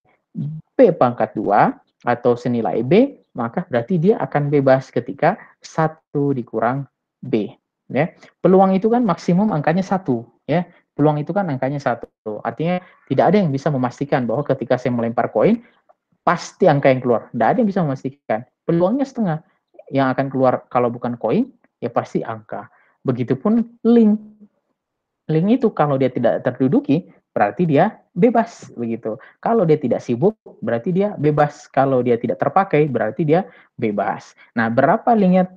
P pangkat 2 atau senilai B, maka berarti dia akan bebas ketika 1 dikurang B. Ya. Peluang itu kan maksimum angkanya 1. Ya. Peluang itu kan angkanya 1. Artinya tidak ada yang bisa memastikan bahwa ketika saya melempar koin, pasti angka yang keluar. Tidak ada yang bisa memastikan. Peluangnya setengah. Yang akan keluar kalau bukan koin, ya pasti angka. Begitupun link. Link itu kalau dia tidak terduduki, berarti dia bebas begitu. Kalau dia tidak sibuk, berarti dia bebas. Kalau dia tidak terpakai, berarti dia bebas. Nah, berapa linknya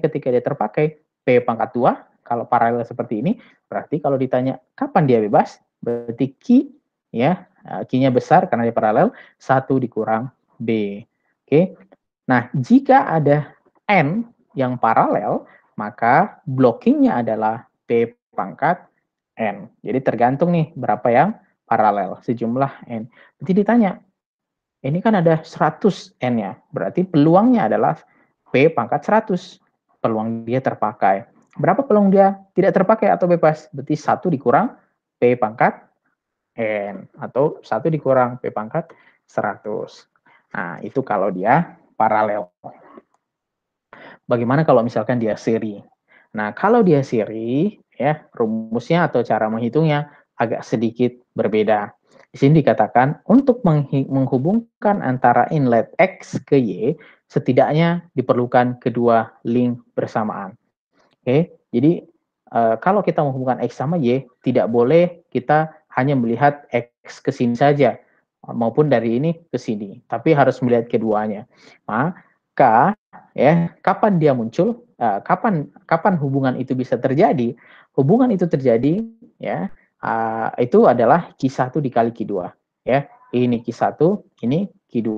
ketika dia terpakai? P pangkat 2, kalau paralel seperti ini, berarti kalau ditanya kapan dia bebas, berarti Q, ya, Q-nya besar karena dia paralel, 1 dikurang B. Oke. Nah, jika ada N yang paralel, maka blockingnya adalah P pangkat N. Jadi tergantung nih berapa yang paralel, sejumlah N. Nanti ditanya, ini kan ada 100 N-nya, berarti peluangnya adalah P pangkat 100. Peluang dia terpakai. Berapa peluang dia tidak terpakai atau bebas? Berarti 1 dikurang P pangkat N. Atau 1 dikurang P pangkat 100. Nah, itu kalau dia paralel. Bagaimana kalau misalkan dia seri? Nah, kalau dia seri, ya, rumusnya atau cara menghitungnya agak sedikit berbeda. Di sini dikatakan untuk menghubungkan antara inlet X ke Y, setidaknya diperlukan kedua link bersamaan. Oke, jadi kalau kita menghubungkan X sama Y, tidak boleh kita hanya melihat X ke sini saja, maupun dari ini ke sini, tapi harus melihat keduanya. Maka ya, kapan dia muncul? Kapan hubungan itu bisa terjadi? Hubungan itu terjadi ya, itu adalah Q1 dikali Q2 ya. Ini Q1, ini Q2.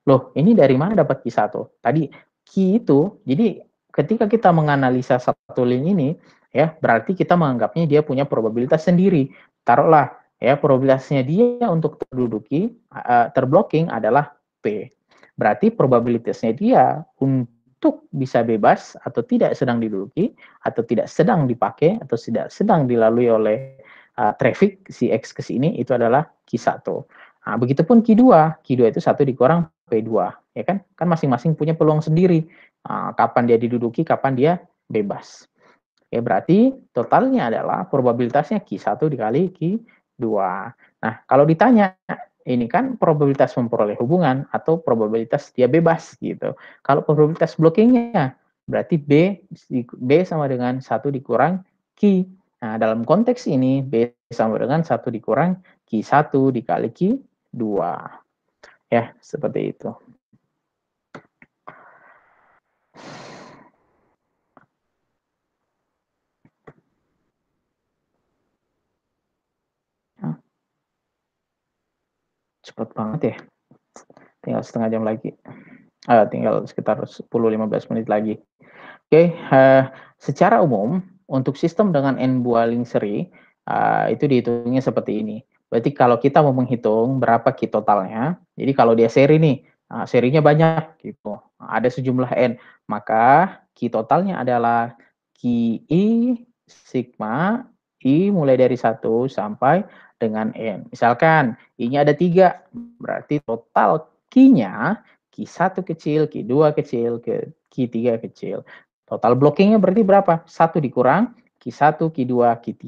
Loh, ini dari mana dapat Q1? Tadi Q itu, jadi ketika kita menganalisa satu link ini, ya, berarti kita menganggapnya dia punya probabilitas sendiri. Taruhlah, ya, probabilitasnya dia untuk terblocking adalah P. Berarti probabilitasnya dia untuk bisa bebas atau tidak sedang diduduki, atau tidak sedang dipakai, atau tidak sedang dilalui oleh traffic si X ke sini, itu adalah Q1. Nah, begitupun Q2. Q2 itu 1 dikurang P2, ya kan? Kan masing-masing punya peluang sendiri. Kapan dia diduduki, kapan dia bebas. Oke, berarti totalnya adalah probabilitasnya Q1 dikali Q2. Nah, kalau ditanya, ini kan probabilitas memperoleh hubungan atau probabilitas dia bebas gitu. Kalau probabilitas blockingnya, berarti B sama dengan 1 dikurang Q. Nah, dalam konteks ini, B sama dengan 1 dikurang Q1 dikali Q2. Ya, seperti itu. Cepat banget ya. Tinggal setengah jam lagi. Tinggal sekitar 10-15 menit lagi. Oke, secara umum untuk sistem dengan n buah link seri itu dihitungnya seperti ini. Berarti kalau kita mau menghitung berapa key totalnya, jadi kalau dia seri nih, serinya banyak gitu, ada sejumlah n, maka key totalnya adalah key i sigma i mulai dari 1 sampai dengan n. Misalkan i-nya ada 3, berarti total key-nya Q1 kecil, Q2 kecil, Q3 kecil. Total blockingnya berarti berapa? 1 dikurang Q1, Q2, Q3.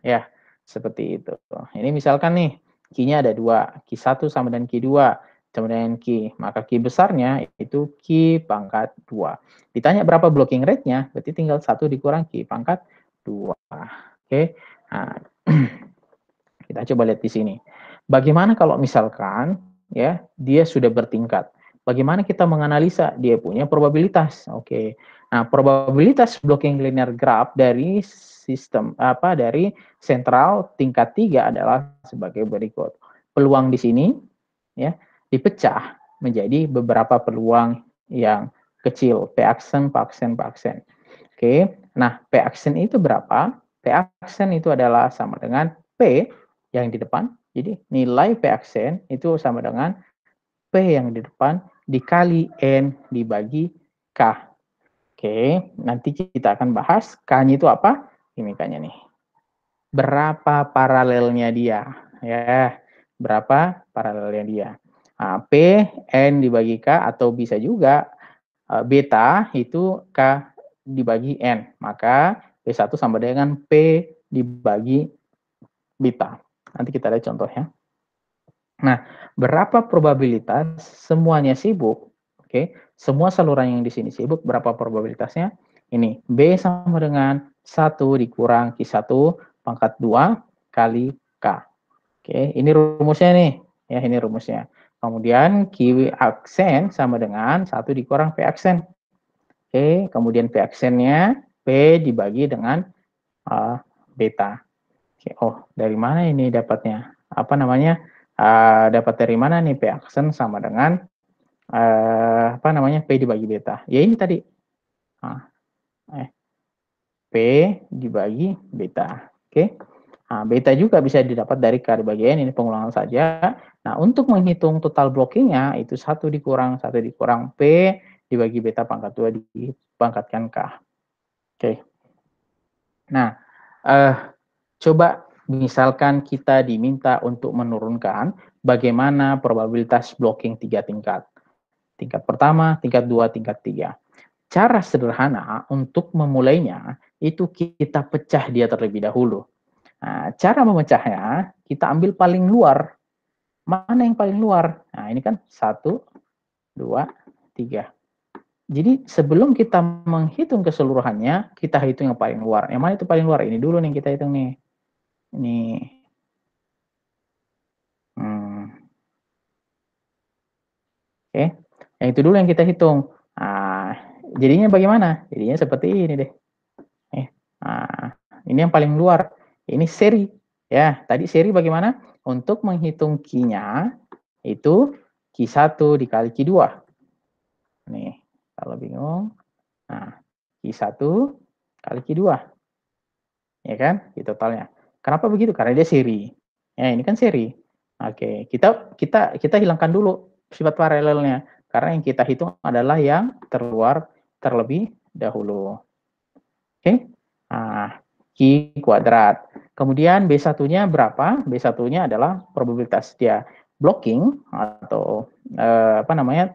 Ya, seperti itu. Ini misalkan nih, Q-nya ada 2. Q1 sama dengan Q2 sama dengan Q. Maka Q besarnya itu Q pangkat 2. Ditanya berapa blocking rate-nya, berarti tinggal 1 dikurang Q pangkat 2. Oke. Nah, kita coba lihat di sini. Bagaimana kalau misalkan ya dia sudah bertingkat? Bagaimana kita menganalisa dia punya probabilitas? Oke. Nah, probabilitas blocking linear graph dari sistem dari sentral tingkat 3 adalah sebagai berikut. Peluang di sini ya dipecah menjadi beberapa peluang yang kecil, P aksen, P aksen, P aksen. Oke. Nah, P aksen itu berapa? P aksen itu adalah sama dengan P yang di depan. Jadi nilai P aksen itu sama dengan P yang di depan dikali N dibagi K. Oke, nanti kita akan bahas K-nya itu apa? Ini K-nya nih. Berapa paralelnya dia? Ya, berapa paralelnya dia? Nah, P, N dibagi K, atau bisa juga beta itu K dibagi N. Maka P1 sama dengan P dibagi beta. Nanti kita lihat contohnya. Nah, berapa probabilitas semuanya sibuk? Oke, semua saluran yang di sini sibuk, berapa probabilitasnya? Ini, B sama dengan 1 dikurang Q1 pangkat 2 kali K. Oke, ini rumusnya nih. Ya, ini rumusnya. Kemudian Q aksen sama dengan 1 dikurang P aksen. Oke, kemudian P aksennya P dibagi dengan beta. Oke, oh, dari mana ini dapatnya? Apa namanya? Dapat dari mana nih P aksen sama dengan apa namanya P dibagi beta? Ya ini tadi. P dibagi beta. Oke. Nah, beta juga bisa didapat dari K dibagi N, ini pengulangan saja. Nah, untuk menghitung total blockingnya itu 1 dikurang P dibagi beta pangkat 2 dipangkatkan K. Oke. Nah, coba misalkan kita diminta untuk menurunkan bagaimana probabilitas blocking 3 tingkat. Tingkat pertama, tingkat 2, tingkat 3. Cara sederhana untuk memulainya itu kita pecah dia terlebih dahulu. Nah, cara memecahnya kita ambil paling luar. Mana yang paling luar? Nah, ini kan 1, 2, 3. Jadi sebelum kita menghitung keseluruhannya, kita hitung yang paling luar. Yang mana itu paling luar? Ini dulu nih kita hitung nih. Ini. Oke, yang itu dulu yang kita hitung. Nah, jadinya bagaimana? Jadinya seperti ini deh. Nah, ini yang paling luar. Ini seri. Ya, tadi seri bagaimana? Untuk menghitung Q-nya itu Q1 dikali Q2. Nih, kalau bingung. Nah, Q1 kali Q2. Ya kan? Q totalnya. Kenapa begitu? Karena dia seri. Ya, ini kan seri. Oke, kita hilangkan dulu sifat paralelnya. Karena yang kita hitung adalah yang terluar terlebih dahulu. Oke. Nah, Q kuadrat. Kemudian B1-nya berapa? B1-nya adalah probabilitas dia blocking atau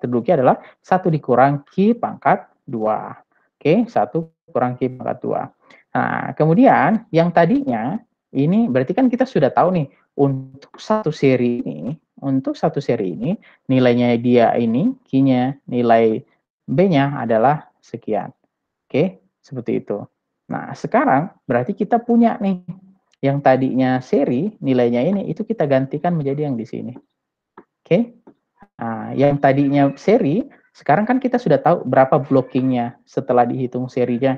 terduduknya adalah 1 dikurang Q pangkat 2. Oke, 1 kurang Q pangkat 2. Nah, kemudian yang tadinya ini berarti kan kita sudah tahu nih untuk satu seri ini nilainya dia ini Q-nya nilai B-nya adalah sekian. Oke, seperti itu. Nah, sekarang berarti kita punya nih yang tadinya seri nilainya ini itu kita gantikan menjadi yang di sini. Oke. Nah, yang tadinya seri sekarang kan kita sudah tahu berapa blockingnya setelah dihitung serinya.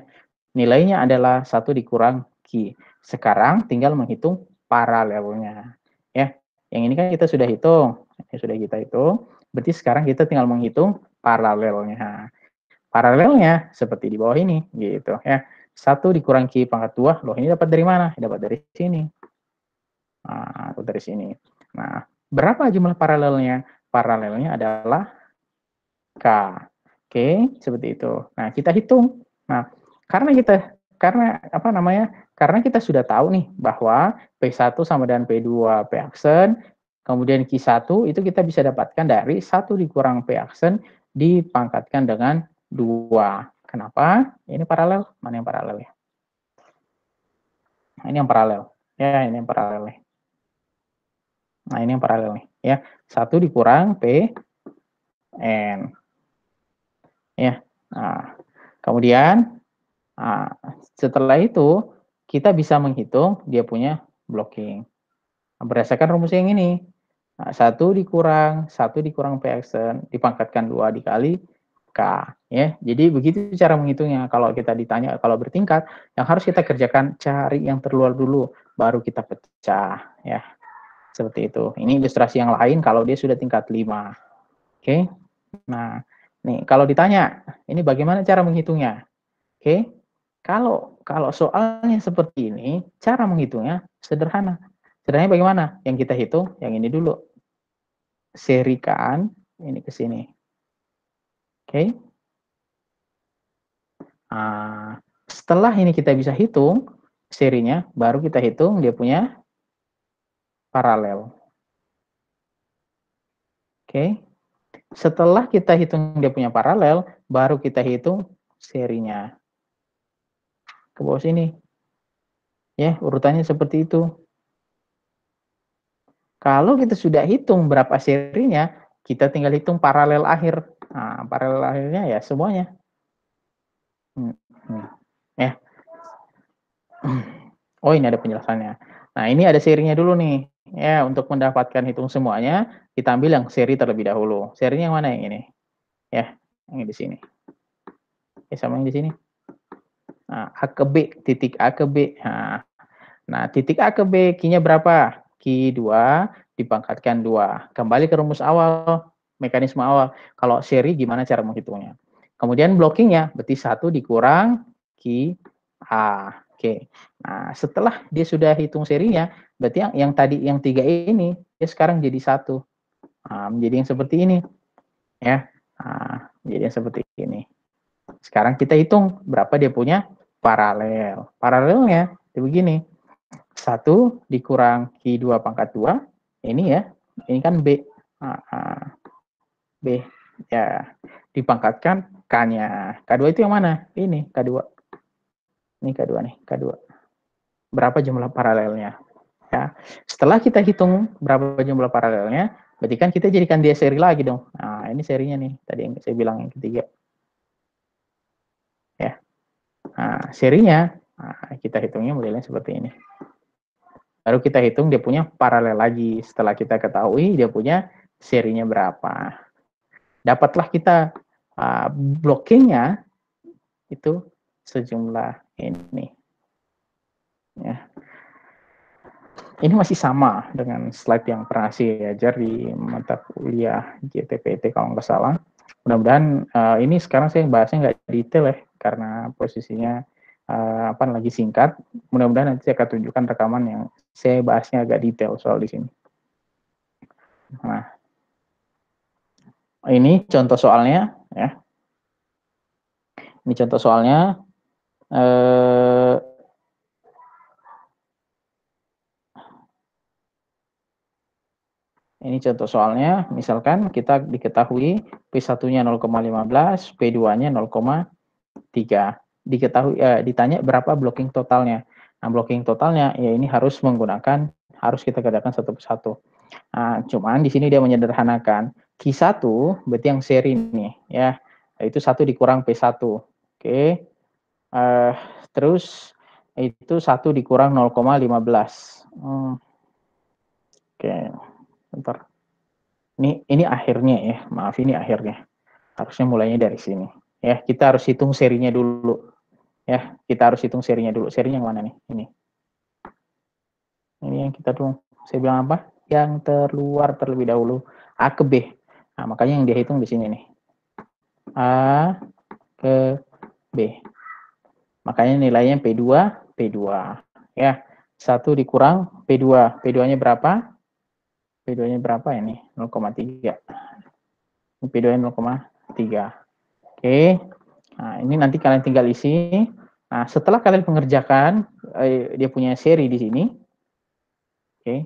Nilainya adalah 1 dikurang Q. Sekarang tinggal menghitung paralelnya. Ya, yang ini kan kita sudah hitung. Ini sudah kita hitung. Berarti sekarang kita tinggal menghitung paralelnya. Paralelnya seperti di bawah ini gitu ya. 1 dikurang Q pangkat 2, loh ini dapat dari mana? Dapat dari sini. Nah, atau dari sini. Nah, berapa jumlah paralelnya? Paralelnya adalah K. Oke, seperti itu. Nah, kita hitung. Nah, karena kita sudah tahu nih bahwa P1 sama dengan P2 P aksen, kemudian Q1 itu kita bisa dapatkan dari 1 dikurang P aksen dipangkatkan dengan 2. Kenapa? Ini paralel. Mana yang paralel ya? Nah, ini yang paralel. Ya, ini yang paralel nih. Nah, ini yang paralel nih. Ya, 1 dikurang P N. Ya. Nah, kemudian setelah itu kita bisa menghitung dia punya blocking. Nah, berdasarkan rumus yang ini. Nah, 1 dikurang P aksen dipangkatkan 2 dikali K. Ya, jadi begitu cara menghitungnya. Kalau kita ditanya kalau bertingkat, yang harus kita kerjakan cari yang terluar dulu, baru kita pecah. Ya, seperti itu. Ini ilustrasi yang lain kalau dia sudah tingkat 5. Oke. Nah, nih kalau ditanya, ini bagaimana cara menghitungnya? Oke. Kalau soalnya seperti ini, cara menghitungnya sederhana. Sederhananya bagaimana? Yang kita hitung yang ini dulu. Serikan ini ke sini. Oke. Nah, setelah ini kita bisa hitung serinya, baru kita hitung dia punya paralel. Oke. Setelah kita hitung dia punya paralel, baru kita hitung serinya. Ke bawah sini. Ya, urutannya seperti itu. Kalau kita sudah hitung berapa serinya, kita tinggal hitung paralel akhir. Nah, paralel akhirnya ya semuanya. Ya. Oh, ini ada penjelasannya. Nah, ini ada serinya dulu nih. Ya, untuk mendapatkan hitung semuanya, kita ambil yang seri terlebih dahulu. Serinya yang mana yang ini? Ya, yang di sini. Ya, sama yang di sini. Nah, A ke B, titik A ke B. Nah, titik A ke B, Q-nya berapa? Q2 dipangkatkan 2. Kembali ke rumus awal, mekanisme awal. Kalau seri gimana cara menghitungnya? Kemudian blockingnya, berarti 1 dikurang Q A. Oke. Nah, setelah dia sudah hitung serinya, berarti yang tadi yang 3 ini, dia sekarang jadi 1. Nah, menjadi yang seperti ini. Ya. Nah, jadi yang seperti ini. Sekarang kita hitung berapa dia punya paralel. Paralelnya begini. 1 dikurang Q2 pangkat 2, ini ya, ini kan B. B, ya, dipangkatkan K-nya. K2 itu yang mana? Ini, K2. Ini K2 nih, K2. Berapa jumlah paralelnya? Ya. Setelah kita hitung berapa jumlah paralelnya, berarti kan kita jadikan dia seri lagi dong. Nah, ini serinya nih, tadi yang saya bilang yang ketiga. Ya. Nah, serinya, kita hitungnya modelnya seperti ini. Baru kita hitung dia punya paralel lagi. Setelah kita ketahui dia punya serinya berapa. Dapatlah kita blockingnya itu sejumlah ini. Ya. Ini masih sama dengan slide yang pernah saya ajar di mata kuliah JTPT kalau nggak salah. Mudah-mudahan ini sekarang saya bahasnya nggak detail ya. karena posisinya lagi singkat. Mudah-mudahan nanti saya akan tunjukkan rekaman yang saya bahasnya agak detail soal di sini. Nah, ini contoh soalnya ya. Ini contoh soalnya. Ini contoh soalnya, misalkan kita diketahui P1-nya 0,15, P2-nya 0,3. Ditanya berapa blocking totalnya. Nah, blocking totalnya ya ini harus kita kerjakan satu persatu. Nah, cuman di sini dia menyederhanakan. Q1 berarti yang seri nih ya. Itu 1 dikurang P1. Oke. Terus itu 1 dikurang 0,15. Oke. Bentar. Ini akhirnya ya. Maaf, ini akhirnya. Harusnya mulainya dari sini. Ya, kita harus hitung serinya dulu. Ya, kita harus hitung serinya dulu. Serinya yang mana nih? Ini yang kita tunggu. Saya bilang apa? Yang terluar terlebih dahulu. A ke B. Nah, makanya yang dia hitung di sini nih. A ke B. Makanya nilainya P2, P2. Ya, 1 dikurang P2. P2-nya berapa? P2-nya berapa ini? 0,3. P2-nya 0,3. Oke. Nah, ini nanti kalian tinggal isi. Nah, setelah kalian mengerjakan, dia punya seri di sini. Oke.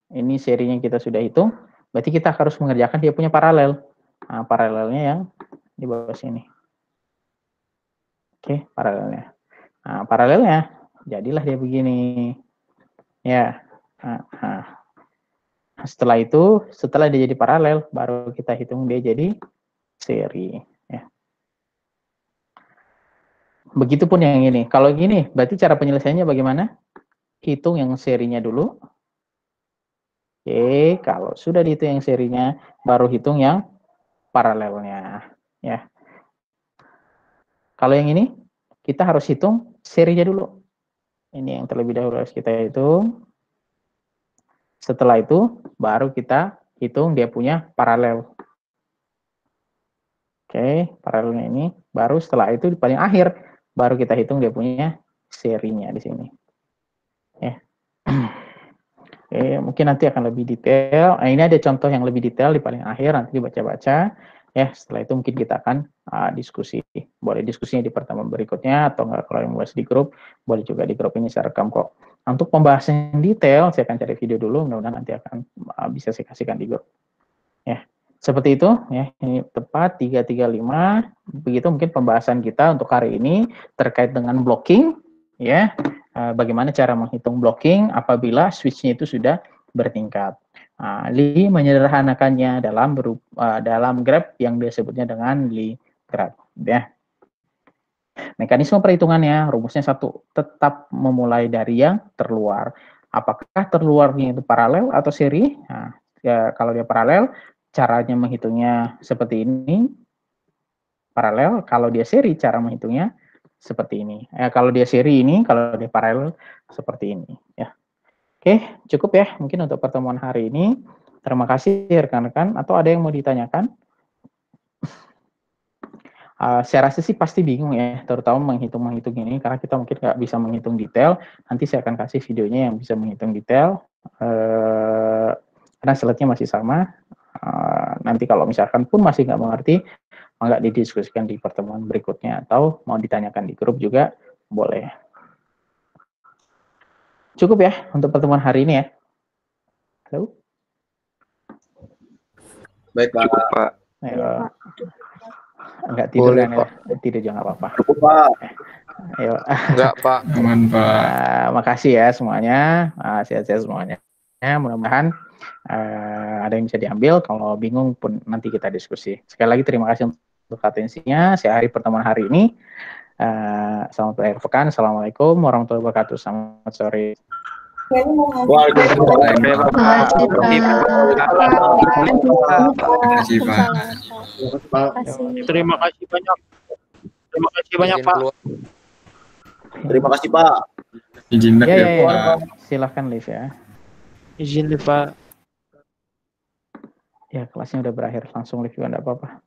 Ini serinya kita sudah hitung. Berarti kita harus mengerjakan dia punya paralel. Nah, paralelnya yang di bawah sini. Oke, paralelnya. Nah, paralelnya jadilah dia begini. Ya. Nah. Setelah itu, setelah dia jadi paralel, baru kita hitung dia jadi seri. Ya. Begitupun yang ini. Kalau gini, berarti cara penyelesaiannya bagaimana? Hitung yang serinya dulu. Oke, kalau sudah dihitung yang serinya, baru hitung yang paralelnya. Ya. Kalau yang ini, kita harus hitung serinya dulu. Ini yang terlebih dahulu harus kita hitung. Setelah itu, baru kita hitung dia punya paralel. Oke, paralelnya ini. Baru setelah itu di paling akhir, baru kita hitung dia punya serinya di sini. Ya. Oke, mungkin nanti akan lebih detail. Nah, ini ada contoh yang lebih detail di paling akhir, nanti dibaca-baca. Ya, setelah itu mungkin kita akan diskusi. Boleh diskusinya di pertemuan berikutnya, atau enggak kalau yang bahas di grup, boleh juga di grup ini saya rekam kok. Untuk pembahasan yang detail, saya akan cari video dulu, mudah-mudahan nanti akan bisa saya kasihkan di grup. Ya, seperti itu. Ya, ini tepat 335. Begitu mungkin pembahasan kita untuk hari ini terkait dengan blocking. Ya, bagaimana cara menghitung blocking apabila switch-nya itu sudah bertingkat. Lee menyederhanakannya dalam graph yang disebutnya dengan Lee graph. Ya. Mekanisme perhitungannya, rumusnya satu, tetap memulai dari yang terluar. Apakah terluarnya itu paralel atau seri? Nah, ya, kalau dia paralel, caranya menghitungnya seperti ini. Paralel, kalau dia seri, cara menghitungnya seperti ini. Kalau dia seri ini, kalau dia paralel seperti ini. Ya. Oke, cukup ya mungkin untuk pertemuan hari ini. Terima kasih rekan-rekan. Atau ada yang mau ditanyakan? Saya rasa sih pasti bingung ya, terutama menghitung ini, karena kita mungkin nggak bisa menghitung detail. Nanti saya akan kasih videonya yang bisa menghitung detail, karena slide-nya masih sama. Nanti kalau misalkan pun masih nggak mengerti, nggak didiskusikan di pertemuan berikutnya, atau mau ditanyakan di grup juga boleh. Cukup ya untuk pertemuan hari ini ya. Halo? Baik, Pak. Cukup, Pak. Ayo. Enggak tidur boleh, kan Pak. ya? Tidur juga nggak apa-apa. Cukup, Pak. Ayo. Enggak, Pak. Aman, Pak. Makasih ya semuanya. Sehat-sehat semuanya. Mudah-mudahan ada yang bisa diambil. Kalau bingung pun nanti kita diskusi. Sekali lagi terima kasih untuk atensinya. Saya hari pertemuan hari ini. Selamat berakhir pekan. Assalamualaikum warahmatullahi wabarakatuh. Selamat sore. Waalaikumsalam. Terima kasih banyak. Terima kasih banyak, Pak. Terima kasih, Pak. Izin Ya, ya, Pak. Silahkan live ya. Izin, Pak. Ya, kelasnya udah berakhir. Langsung live juga enggak apa-apa.